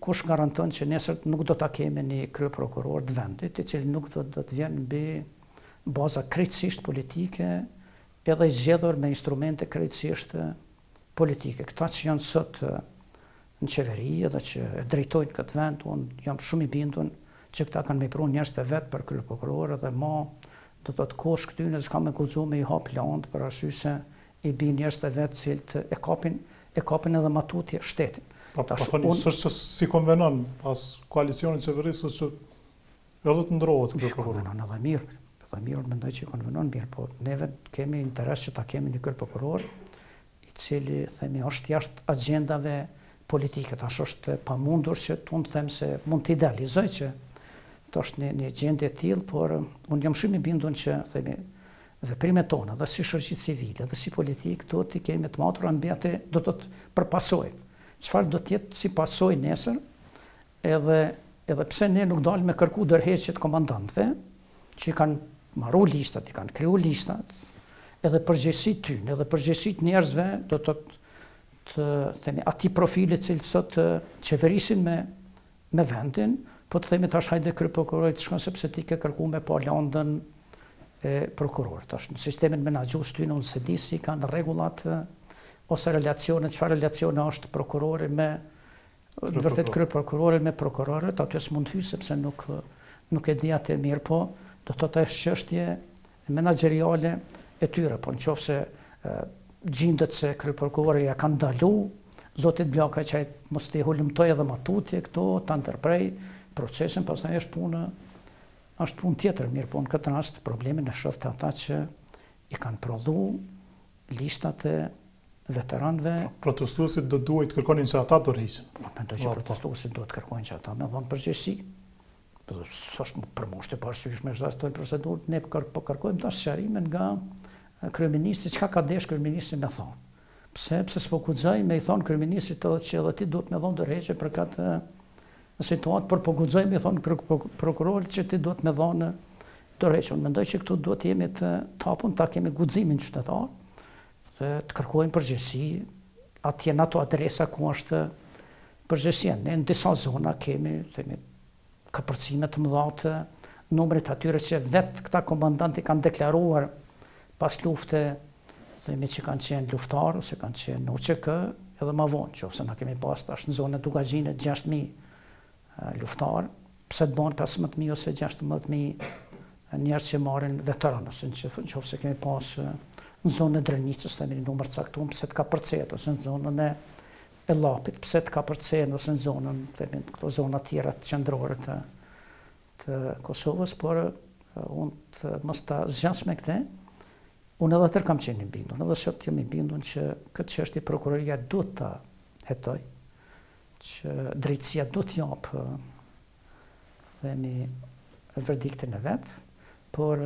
kush garanton që nesër nuk do ta kemi një kryeprokuror të vendit, i cili nuk do të vjen mbi baza krejtësisht politike, edhe i zgjedhur me instrumente krejtësisht politike. Këta që janë sot në qeveri edhe që drejtojnë këtë vend, unë jam shumë i bindur që këta kanë vepruar njerëz të vet për kryeprokuror dhe do të kosh këty në s'ka me guxu me i hap land për arsye se i bin njerëz të vet cilët e kapin edhe matutje shtetin. Po s'është si konvenon pas koalicionit qeverisë që edhe të ndrohet kryeprokurori. Konvenon edhe mirë. Edhe mirë mendoj që konvenon mirë, po neve kemi interes që ta kemi një kryeprokuror i cili themi është jashtë agjendave politike. Tash është pamundur që unë të them se mund të idealizoj që të është një gjendje e tillë, por unë jam shumë i bindur që themi veprimet tona dhe si shoqëri civile dhe si politik do t'i kemi të matura mbi atë do të përpasojmë. Çfarë do të jetë si pasojë nesër, edhe pse ne nuk dalim me kërku ndërheqje të komandantëve, që i kanë marru listat, i kanë kriju listat, edhe përgjegjësitë tyne, edhe përgjegjësitë njerëzve do të themi atij profili i cili sot qeverisin me vendin, po të themi tash hajde kryeprokurori të shkon sepse ti ke kërkuar me pa landën e prokuror. Tash në sistemin menaxhues tyne unë se di si kanë rregullat ose relacione, çfarë relacione është prokurori me vërtet kryeprokurori me prokurorët, aty s'mund hyj sepse nuk e di atë mirë, po do të thotë është çështje menaxheriale e tyre, po nëse gjendet se kryeprokurori ja ka ndalu zotit Bllaka që mos të hulumtoj edhe matutje këto, ta ndërprej procesin, pastaj është punë tjetër, mirë po në këtë rast problemin e shoh të ata që i kanë prodhu listat e veteranëve. Protestuesit do duhet të kërkonin që ata të rriqen. Unë mendoj që protestuesit duhet të kërkojnë që ata me dhonë përgjegjësi. S'është për moshtë e parësyeshme zgjastojnë procedurët, ne po kërkojmë tash sqarimin nga kryeministri, çka ka desh kryeministri me thonë. Pse s'po guxoj me i thonë kryeministrit që edhe ti duhet me dhonë ndërheqje për këtë situatë, por po guxoj me i thonë prokurorit që ti duhet me dhonë ndërheqje. Unë mendoj që këtu duhet jemi të hapun, ta kemi guximin qytetar, dhe të kërkojmë përgjegjësi atje në ato adresa ku është përgjegjësia. Ne në disa zona kemi kapërcime të mëdha të numrit atyre që vetë këta komandanti kanë deklaruar pas lufte, themi që kanë qenë luftarë ose kanë qenë në UÇK, edhe ma vonë, që ose na kemi pas tash në zonën e Dugazhinit 6.000 luftarë, pse të banë 15.000 ose 16.000 njerës që marrin veteranës, në qoftë se kemi pas në zonën e Drenicës, të një numër caktuar, pse të ka përcet, ose në zonën e Llapit, pse të ka përcet, ose në zonën, këto zona tjera të qendrore të Kosovës, por unë të mos ta zgjas me këte, unë edhe tërë kam qenë i bindur, edhe sot jam i bindur që këtë çështje prokuroria duhet ta hetoj, që drejtësia duhet japë, themi, verdiktin e vet, por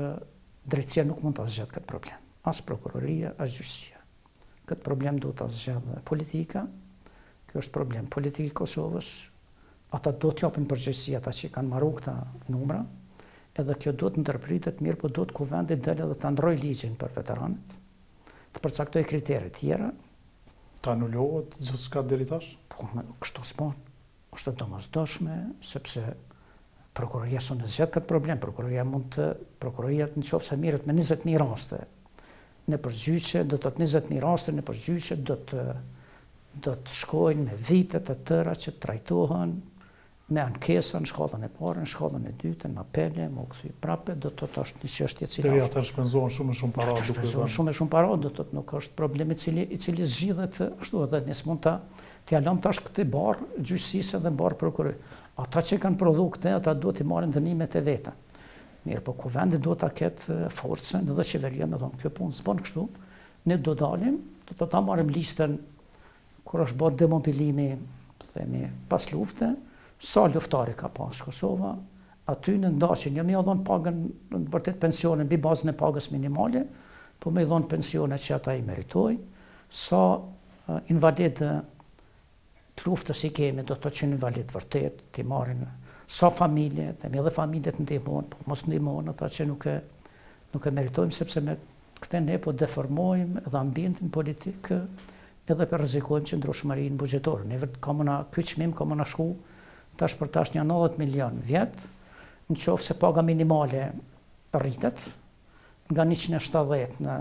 drejtësia nuk mund ta zgjidhë këtë problem. As prokuroria, as gjyqësia. Këtë problem duhet ta zgjidhë politika. Kjo është problem politik i Kosovës. Ata do të japin përgjegjësi ata që kanë marrë këta numra. Edhe kjo do të ndërpritet mirë, por do të kuvendi dalë edhe ta ndrojë ligjin për veteranët, të përcaktojë kritere të tjera. Ta anulohet gjithçka deri tash? Po, kështu s'bën. Është domosdoshme, sepse prokuroria s'u zgjedh këtë problem. Prokuroria në qoftë se mirët me 20.000 raste në përgjyqje, do të thotë 20.000 raste në përgjyqje do të shkojnë me vite të tëra që trajtohen me ankesa në shkallën e parë, në shkallën e dytë, në apele, më u kthy prapë, do të thotë është një çështje e cila deri atëherë shpenzohen shumë para. Shpenzohen shumë para, do të thotë nuk është problem i cili zgjidhet ashtu, edhe ne s'mund t'ia lëm tash këtë barr gjyqësisë dhe barr prokurorisë. Ata që kanë prodhu këtë, ata duhet i marrin dënimet e veta. Mirë, po kuvendi duhet ta ketë forcën edhe qeveria me thonë, kjo punë s'bën kështu. Ne do dalim, do ta marrim listën kur është bërë demobilimi, themi, pas lufte, sa luftari ka pas Kosova, aty në ndashin, jo me ia dhënë pagën, në vërtet pensionin mbi bazën e pagës minimale, po me i dhënë pensionet që ata i meritojnë, sa invalid të luftës i kemi, do të thotë që invalid vërtet, t'i marrin, sa familje, themi edhe familjet ndihmojnë, po mos ndihmojnë ata që nuk e meritojmë, sepse me këtë ne po deformojmë edhe ambientin politik, edhe për rrezikojmë qëndrueshmërinë buxhetore. Ne vetë ky çmim ka më shku tash për tash një 90 milion vjet, në qoftë se paga minimale rritet nga 170 në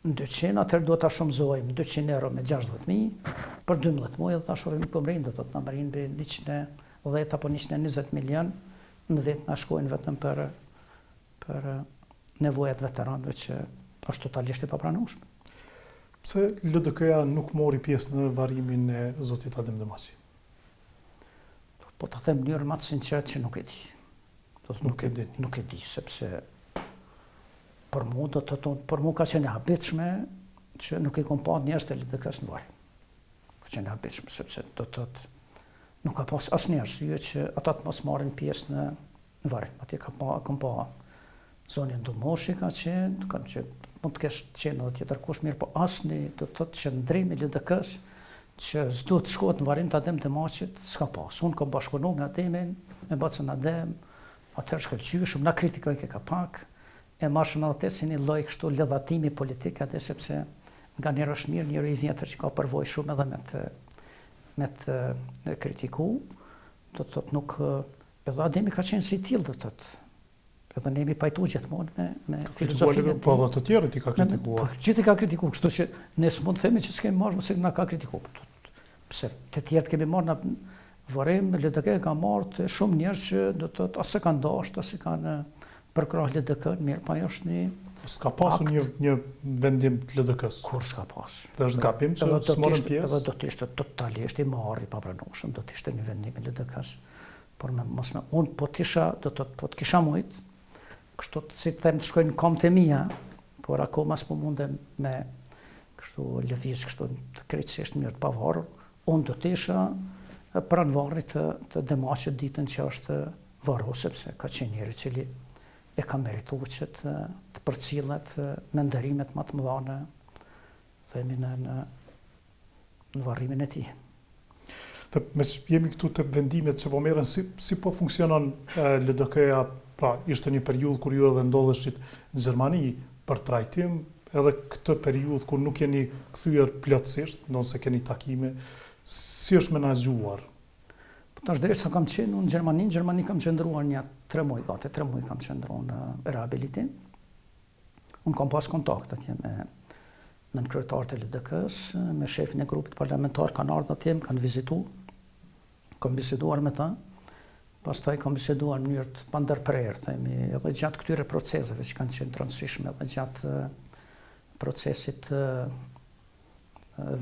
200, atëherë duhet ta shumëzojmë 200 euro me 60.000 për 12 muaj, dhe tash urimi pëmrin do të na marrin mbi 110 apo 120 milion në vit na shkojnë vetëm për nevojat veteranëve që është totalisht i papranueshme. Pse LDK-ja nuk mori pjesë në varrimin e zotit Adem Demaçi? Po ta them në mënyrë më të sinqertë që nuk e di. Nuk e di, sepse për mua ka qenë e habitshme që nuk i kom pa njerëz të LDK-s në varrim. Ka qenë e habitshme sepse do të thotë nuk ka pas asnjë arsye që ata të mos marrin pjesë në varrim. Atje kam pa zonin Domoshi ka qenë, që mund të kesh qenë edhe tjetër kush mirë, po asnjë do të thotë qëndrim i LDK-s që s'do të shkohet në varrim të Adem Demaçit, s'ka pas. Unë kam bashkëpunu me Ademin, me bacën Adem, atëherë shkëlqyeshëm, na kritikoj ka pak, e marrshëm edhe si një lloj kështu lëdhatimi politik atë, sepse nga njerë është mirë, njëri i vjetër që ka përvojë shumë edhe me të kritiku, do të thotë nuk, edhe Ademi ka qenë si tillë, do të thotë. Edhe ne jemi pajtu gjithmonë me filozofinë e tij. Po edhe të tjerët i ka kritikuar. Gjithë i ka kritikuar, kështu që ne s'mund të themi që s'kemi marrë, se na ka kritikuar. Pse të tjerët kemi marrë në varrim, LDK ka marrë të shumë njerëz që do të thotë as e kanë dashur, as e kanë përkrah LDK-n, mirë, pa është një s'ka pasur një vendim të LDK-s. Kur s'ka pas. Dhe është gabim që s'morën pjesë. Edhe do të ishte totalisht i marrë i papranueshëm, do të ishte një vendim i LDK-s. Por unë po të kisha mujt, kështu si të them të shkojnë në kom të mia, por akoma s'po mundem me kështu lëviz kështu të krejtësisht mirë të pavarur, unë do të isha pranë varrit të Demaçit ditën që është varros, sepse ka qenë njëri i cili e ka merituar që të përcillet me ndërimet më të mëdha në varrimin e tij. Jemi këtu të vendimet që po merren, si po funksionon LDK-ja. Pra, ishte një periudhë kur ju edhe ndodheshit në Gjermani për trajtim, edhe këtë periudhë kur nuk jeni kthyer plotësisht, nëse keni takime, si është menaxhuar? Po tash derisa kam qenë në Gjermani kam qëndruar një 3 muaj, gati 3 muaj kam qëndruar në rehabilitim. Unë kam pas kontakt atje me nënkryetarët e LDK-s, me shefin e grupit parlamentar, kanë ardhur atje, kanë vizituar, kam biseduar me ta. Pastaj kam biseduar në mënyrë të pandërprerë, themi, edhe gjatë këtyre proceseve që kanë qenë të rëndësishme, edhe gjatë procesit të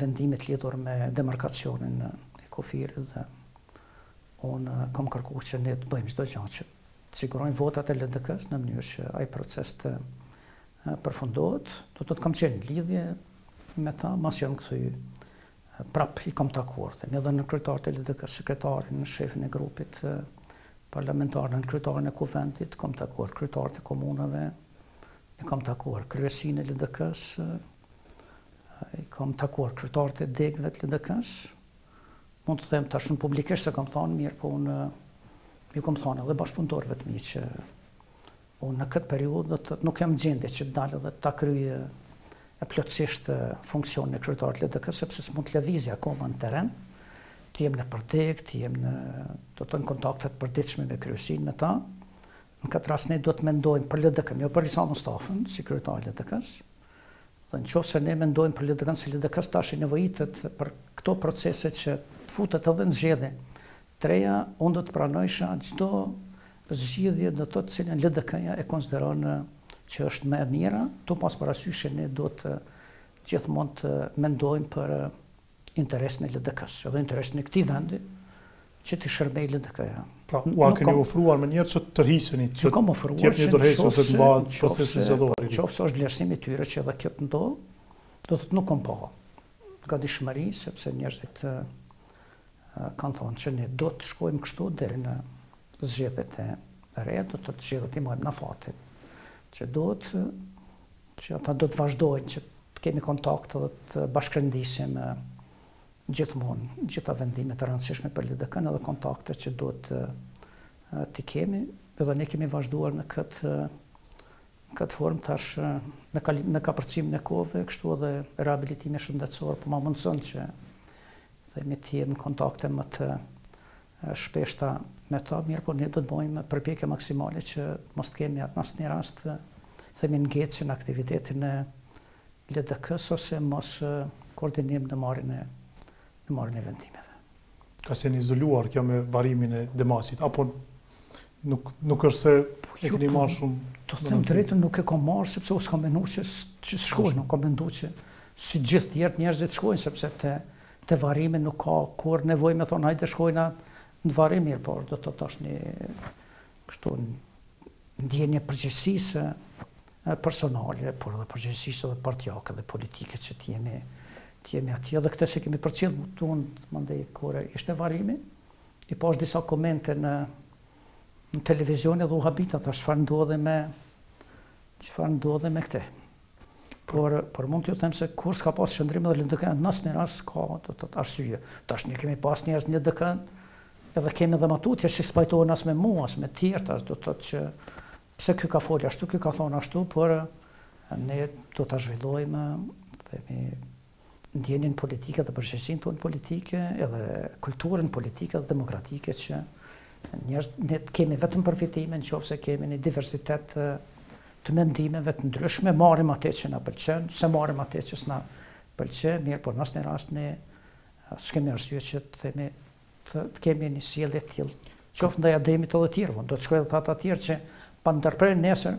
vendimit lidhur me demarkacionin e kufirit dhe unë kam kërkuar që ne të bëjmë çdo gjë që të sigurojmë votat e LDK-s në mënyrë që ai proces të përfundohet. Do të kam qenë në lidhje me ta, mas jam kthy prap i kam takuar, themi, edhe në kryetarët e LDK-s, sekretarin, në shefin e grupit parlamentar, në kryetarin e kuvendit, kam takuar kryetarët e komunave, i kam takuar kryesinë e LDK-s, i kam takuar kryetarët e degëve të LDK-s. Mund të them tash në publikisht se kam thënë mirë, po unë ju kam thënë edhe bashkëpunëtorëve të mi që unë në këtë periudhë nuk jam gjendje që të dalë dhe ta kryej plotësisht funksionin e kryetarit të LDK-s, sepse s'mund të lëvizje akoma në terren. Të jem në përdek, të jem në kontaktet përditshme me kryesinë me ta. Në këtë rast ne do të mendojmë për LDK-n, jo për Isa Mustafën, si kryetar i LDK-s. Dhe nëse ne mendojmë për LDK-n, si LDK-s tash i nevojitet për këto procese që të futet edhe në zgjedhje të reja, unë do të pranojsha çdo zgjidhje do të cilën LDK-ja e konsideron që është më e mira, to pas parasysh që ne do të gjithmonë të mendojmë për interesin e LDK-s, edhe interesin e këtij vendi që të shërbejë LDK-ja. Pra, ua keni ofruar më njerë që të tërhiseni, që kam ofruar që një dorëheqje ose të mbahet procesi zgjedhor. Qofse është vlerësimi i tyre që edhe kjo të ndodh, do të nuk kam pa gatishmëri, sepse njerëzit kanë thonë që ne do të shkojmë kështu deri në zgjedhjet e reja, do të zgjedhjet i marrim në fatin, që ata do të vazhdojnë që të kemi kontakt dhe të bashkërendisim gjithmonë gjitha vendimet e rëndësishme për LDK-n edhe kontakte që do të kemi, edhe ne kemi vazhduar në këtë formë tash me kapërcimin e kohëve, kështu edhe rehabilitimi shëndetësor, po ma mundson që themi të jemi në kontakte më të shpeshta me ta, mirë, po ne do të bëjmë përpjekje maksimale që mos të kemi atë asnjë rast themi ngecje në aktivitetin e LDK-s ose mos koordinim në marrjen e vendimeve. Ka qenë izoluar kjo me varimin e demasit, apo nuk është se e keni marrë shumë? Do të them drejtën, nuk e kam marrë sepse u s'kam menuar që shkojnë, nuk kam menduar që si gjithë tjerë njerëzit shkojnë, sepse te varimi nuk ka kur nevojë me thonë hajde shkojna në varim, mirë, por do të tash një kështu ndjenje përgjegjësisë personale, por edhe përgjegjësisë edhe partijake dhe politike që të jemi atje, dhe këtë se kemi përcjellë tonë, mandej kur ishte varimi, i pash disa komente në televizion edhe u habita tash çfarë ndodhe me këtë. Por mund t'ju them se kur s'ka pas qëndrim edhe LDK-n, në asnjë rast ka do të arsye. Tash ne kemi pas njerëz në LDK-n, edhe kemi edhe matutje që spajtohen as me mua, as me tjerë, tash do të thotë që pse ky ka folë ashtu, ky ka thonë ashtu, por ne do ta zhvillojmë, themi, ndjenjen politike dhe përgjegjësinë tonë politike, edhe kulturën politike dhe demokratike që ne kemi vetëm përfitime nëse kemi një diversitet të mendimeve të ndryshme, marrim atë që na pëlqen, se marrim atë që s'na pëlqen, mirë, por në asnjë rast ne s'kemi arsye që të kemi një sjellje të tillë. Qoftë ndaj ademit edhe të tjerëve, do të shkojnë ata të tjerë që pa ndërprerë nesër,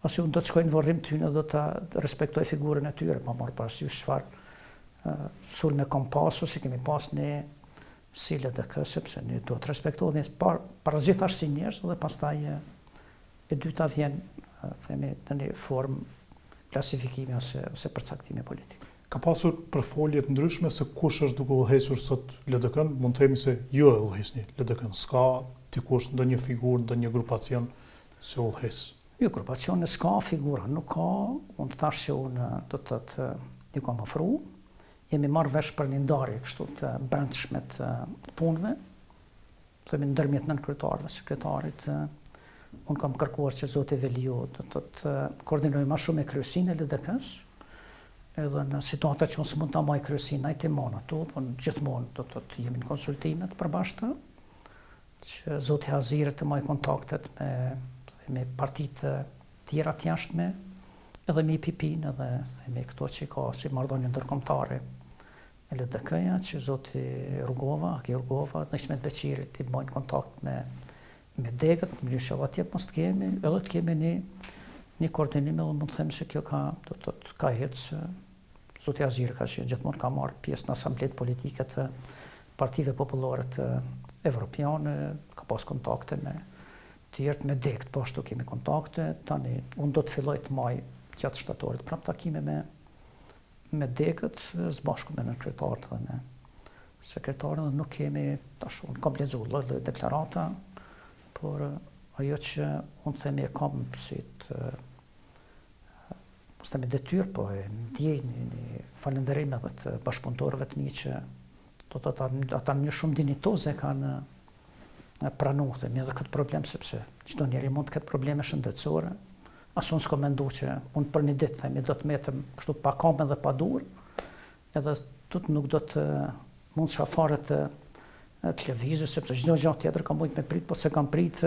ose unë do të shkojnë në varrim tyne, do ta respektoj figurën e tyre, pa marrë parasysh çfarë sulme kam pas ose kemi pas ne si LDK, sepse ne do të respektohemi parazitash si njerëz dhe pastaj e dyta vjen themi në një formë klasifikimi ose përcaktimi politik. Ka pasur përfolje të ndryshme se kush është duke udhëhequr sot LDK-n, mund të themi se ju e udhëheqni LDK-n, s'ka dikush ndonjë figurë, ndonjë grupacion që udhëheq. Jo, grupacione s'ka, figura nuk ka, unë të thash që unë do të thotë ju kam ofruar, jemi marrë vesh për një ndarje kështu të brendshme të punëve, themi ndërmjet nënkryetarëve, sekretarit, unë kam kërkuar që zoti Velio do të koordinojë më shumë me kryesinë e LDK-s, edhe në situata që unë s'mund ta mbaj kryesinë, ai timon ato, po gjithmonë do të jemi në konsultime të përbashkëta, që zoti Hazire të mbaj kontaktet me partitë tjera të jashtme, edhe me IPP-n, edhe themi këto që ka si marrëdhënie ndërkombëtare me LDK-ja, që zoti Rugova, Aki Rugova dhe Ismet Beqiri të mbajnë kontakt me me degët, më gjysë që tjetë mos të kemi, edhe të kemi një koordinim edhe mund të them se kjo ka hecë, Zoti Azir ka që gjithmonë ka marrë pjesë në asamblet politike të partive popullore të evropiane, ka pas kontakte me tjertë, me degët, po ashtu kemi kontakte, tani unë do të filloj të maj gjatë shtatorit prap takime me degët, zbashku me në kryetarët dhe me sekretarën, dhe nuk kemi, tash unë kam lexuar lloj deklarata, por ajo që unë themi e kam si të mos themi detyrë, po e ndjej një falënderim edhe të bashkëpunëtorëve të mi që ata në një shumë dinitoze kanë pranuar themi edhe këtë problem, sepse çdo njeri mund të ketë probleme shëndetësore. As unë s'ko mendu që unë për një ditë themi do të metem kështu pa kamë dhe pa dur, edhe nuk do të mund shafare të lëvizë, sepse çdo gjë tjetër ka mujt me prit, po se kam prit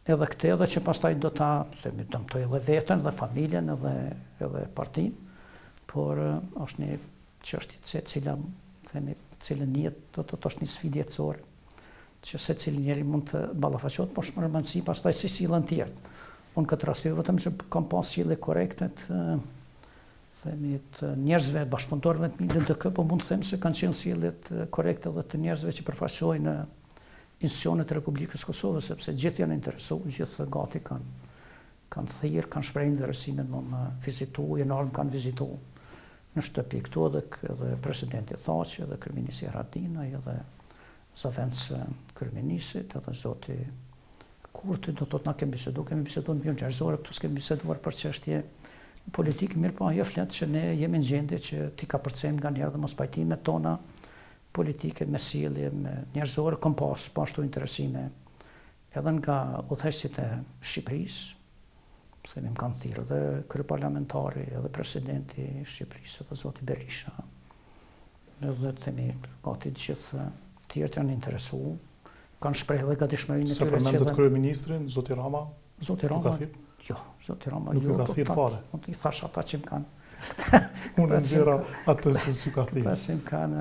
edhe këtë, edhe që pastaj do ta dëmtoj edhe veten, edhe familjen, edhe partinë, por është një çështje e cila themi, cilën jetë do të është një sfidë jetësore, që secili njeri mund të ballafaqohet, por është më rëndësi pastaj si sillen tjerë. Unë këtë rastoj vetëm që kam pas sjellje korekte të njerëzve, bashkëpunëtorëve të mi në DK, po mund të them se kanë qenë sjelljet korekte edhe të njerëzve që përfaqësojnë institucionet e Republikës Kosovës, sepse gjithë janë interesuar, gjithë gati kanë thirrë, kanë shprehur interesimin më vizitu, kanë vizitu në shtëpi këtu edhe presidenti Thaqi, edhe kryeministri Haradinaj, edhe Zavendës kryeministrit, edhe zoti Kurti, do të na kemi biseduar në bjërë njerëzore, këtu s'kemi biseduar për çështje politikë, mirë po ajo flet që ne jemi në gjendje që ti ka përcejmë nga njerë dhe mos pajtimet tona politike, me sjellje, me njerëzore, kom pas ashtu interesime edhe nga udhëheqësit e Shqipërisë, themi më kanë thirrë edhe kryeparlamentari, edhe presidenti i Shqipërisë, edhe zoti Berisha, edhe themi gati gjithë tjerët janë interesuar, kanë shprehë dhe gatishmërinë e tyre. Se përmendet kryeministrin, zoti Rama? Zoti Rama, jo, zoti Rama nuk ju ka thirrë fare. Unë i thash ata që më kanë. Unë nxjerra atë që s'ju ka thirrë. Që më kanë,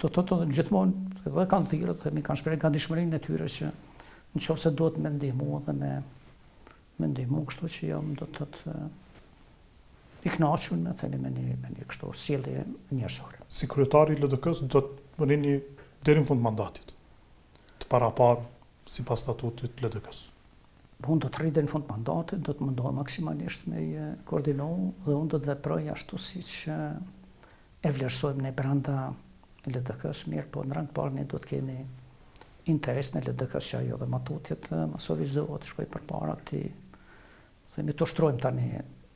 këto gjithmonë edhe kanë thirrë, themi kanë shprehë gatishmërinë e tyre që nëse duhet me ndihmu dhe me ndihmu, kështu që jam do të i kënaqur me themi me një kështu sjellje njerëzore. Si kryetari i LDK-s do të rini deri në fund mandatit, të paraparë sipas statutit të LDK-s. Unë do të rri deri në fund mandatit, do të mundohem maksimalisht me koordinu dhe unë do të veproj ashtu siç e vlerësojmë ne brenda LDK-s, mirë, po në rand parë ne do të kemi interes në LDK-s që ajo dhe matutjet masovizohet, shkoj përpara këtij, themi të ushtrojmë tani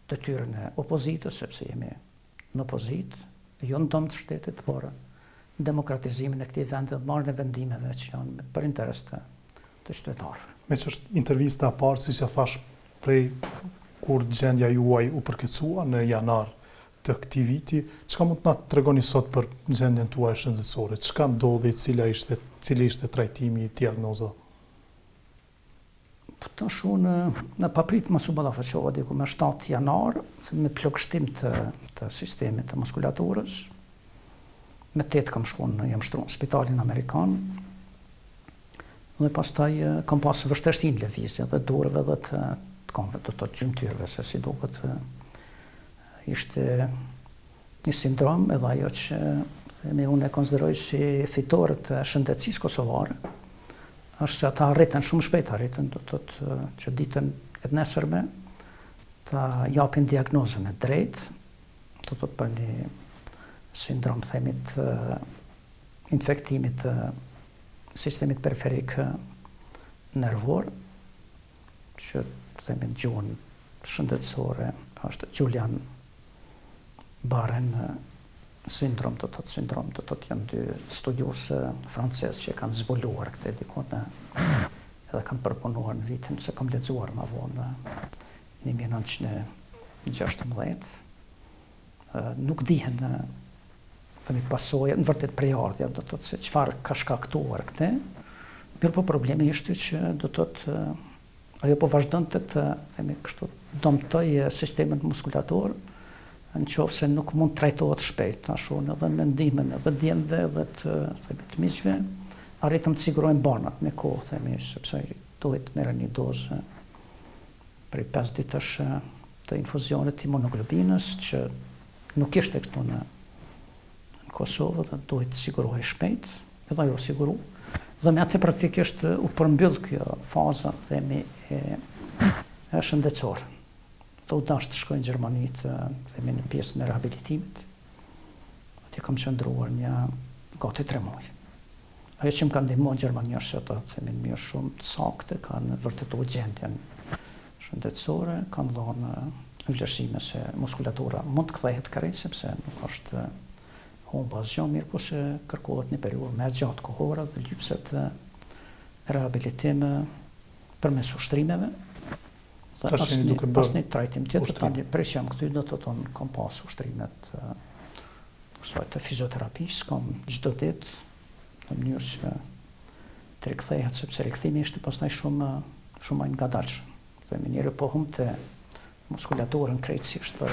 detyrën e opozitës, sepse jemi në opozitë, jo në dëm të shtetit, por demokratizimin e këtij vendi dhe marrjen e vendimeve që janë për interes të qytetarëve. Me që është intervista e parë, siç e thash, prej kur gjendja juaj u përkeqësua në janar të këtij viti, çka mund të na tregoni sot për gjendjen tuaj shëndetësore? Çka ndodhi, cili ishte trajtimi, diagnoza? Tash unë në paprit mos u ballafaqova diku me 7 janar, me plagështim të sistemit të muskulaturës. Me 8 kam shkuar, jam shtruar në spitalin amerikan. Dhe pastaj kam pas vështirësi në lëvizje dhe durëve dhe të këmbëve, të gjymtyrëve, se si duket ishte një sindrom edhe ajo që themi unë e konsideroj si fitore të shëndetësisë kosovare, është se ata arritën shumë shpejt, do të thotë që ditën e nesërme ta japin diagnozën e drejtë, do të thotë për një sindrom themi të infektimit të sistemit periferik nervor, që themi në gjuhën shëndetësore është Julian Barren sindrom, do të thotë janë 2 studiusë francezë që kanë zbuluar këtë dikun edhe kanë përpunuar në vitin, se kam lexuar më vonë në 1916. Nuk dihen themi pasojë, në vërtet prejardhja, do të thotë se çfarë ka shkaktuar këtë. Mirë, po problemi ishte që do të thotë ajo po vazhdonte të themi kështu dëmtoj sistemin muskulator, në qoftë se nuk mund trajtohet shpejt, tash unë edhe me ndihmën edhe djemve edhe të miqve, arritëm të sigurojmë banat me kohë, themi, sepse duhet merre një dozë prej 5 ditësh të infuzionit të imunoglobinës që nuk ishte këtu në Kosovë dhe duhet të sigurohej shpejt, edhe ajo siguru. Dhe me atë praktikisht u përmbyll kjo faza, themi, e shëndetësore. Dhe u dash të shkoj në Gjermani themi në pjesën e rehabilitimit. Atje kam qëndruar një gati 3 muaj. Ajo që më ka ndihmuar në Gjermani është se ata themi në mënyrë shumë të saktë kanë vërtetuar gjendjen shëndetësore, kanë dhënë vlerësime se muskulatura mund të kthehet krejt sepse nuk është humba asgjë, mirë po se kërkohet një periudhë më gjatë kohore dhe lypset rehabilitim përmes ushtrimeve. Dhe asnjë trajtim tjetër, për që jam këty do të thonë kam pas ushtrimet kësaj të fizioterapisë, kam çdo ditë në mënyrë që të rikthehet, sepse rikthimi ishte pastaj shumë më i ngadalshëm. Themi njëri po humbte muskulaturën krejtësisht për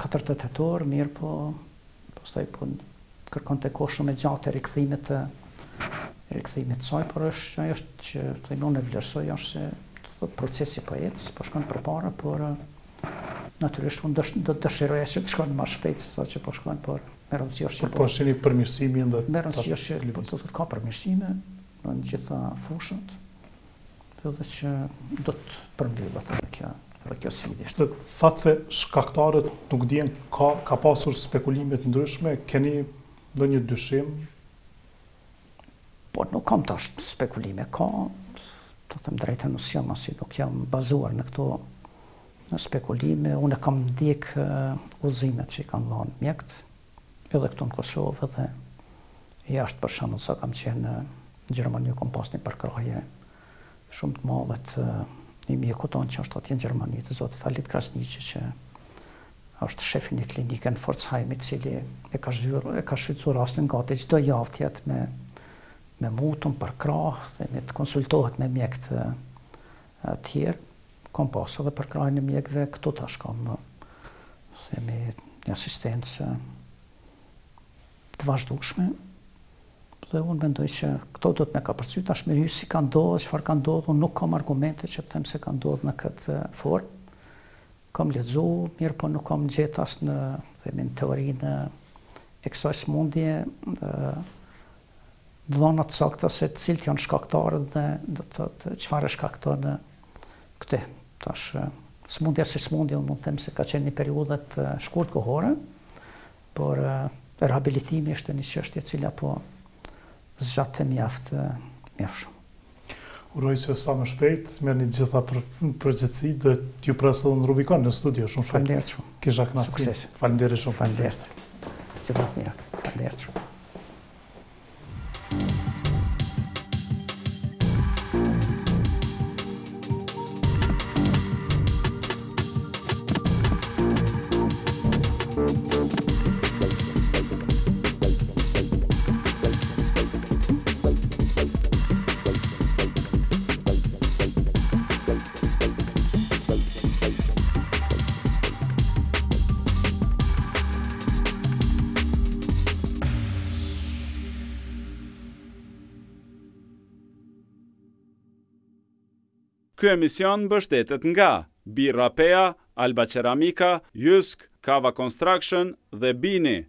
4-8 orë, mirë po pastaj po kërkonte kohë shumë e gjatë e rikthimit saj, por ajo është që themi unë e vlerësoj është se procesi po ecë, po shkon përpara, por natyrisht unë do të dëshiroja që të shkon më shpejt se sa që po shkon, por me rëndësi është që po shihni përmirësimin dhe me rëndësi është që do të ka përmirësime në gjitha fushat, edhe që do të përmbyllet edhe kjo sfidë. Thatë se shkaktarët nuk dihen, ka pasur spekulime të ndryshme, keni ndonjë dyshim? Po nuk kam tash spekulime, ka, të them drejtën, nuk jam bazuar në këto spekulime, unë kam ndjek udhëzimet që i kanë dhënë mjekët, edhe këtu në Kosovë dhe jashtë për shembull sa kam qenë në Gjermani, kam pas një përkrahje shumë të madhe të një mjeku tonë që është atje në Gjermani, të zotit Alit Krasniqi, që është shefi një klinike në Pforzheim, i cili e ka shfrytzuar rastin gati çdo javë tjetë me mutun për krah, dhe me të konsultohet me mjekët tjerë. Kam pas edhe për krahin e mjekëve, këtu tash kam themi një asistencë të vazhdueshme. Dhe unë mendoj që këto do të me ka përcjell tash me hy si ka ndodhur, çfarë ka ndodhur, unë nuk kam argumente që të them se ka ndodhur në këtë formë. Kam lexuar, mirë po nuk kam gjetur as në themi në teorinë e kësaj sëmundje dhëna të sakta se cilët janë shkaktarët dhe do të thotë çfarë shkakton këtë. Tash sëmundja si sëmundje, unë mund të them se ka qenë një periudhë të shkurt kohore, por rehabilitimi është një çështje e cila po zgjatë mjaft shumë. Uroj që sa më shpejt, merrni gjitha përgjegjësi dhe t'ju pres edhe në Rubikon në studio, shumë shpejt. Faleminderit shumë. Kisha kënaqësi. Faleminderit shumë. Faleminderit. Gjithë të mirat. Faleminderit shumë. Ky emision mbështetet nga Birra Pea, Alba Ceramika, Jysk, Kava Construction dhe Bini.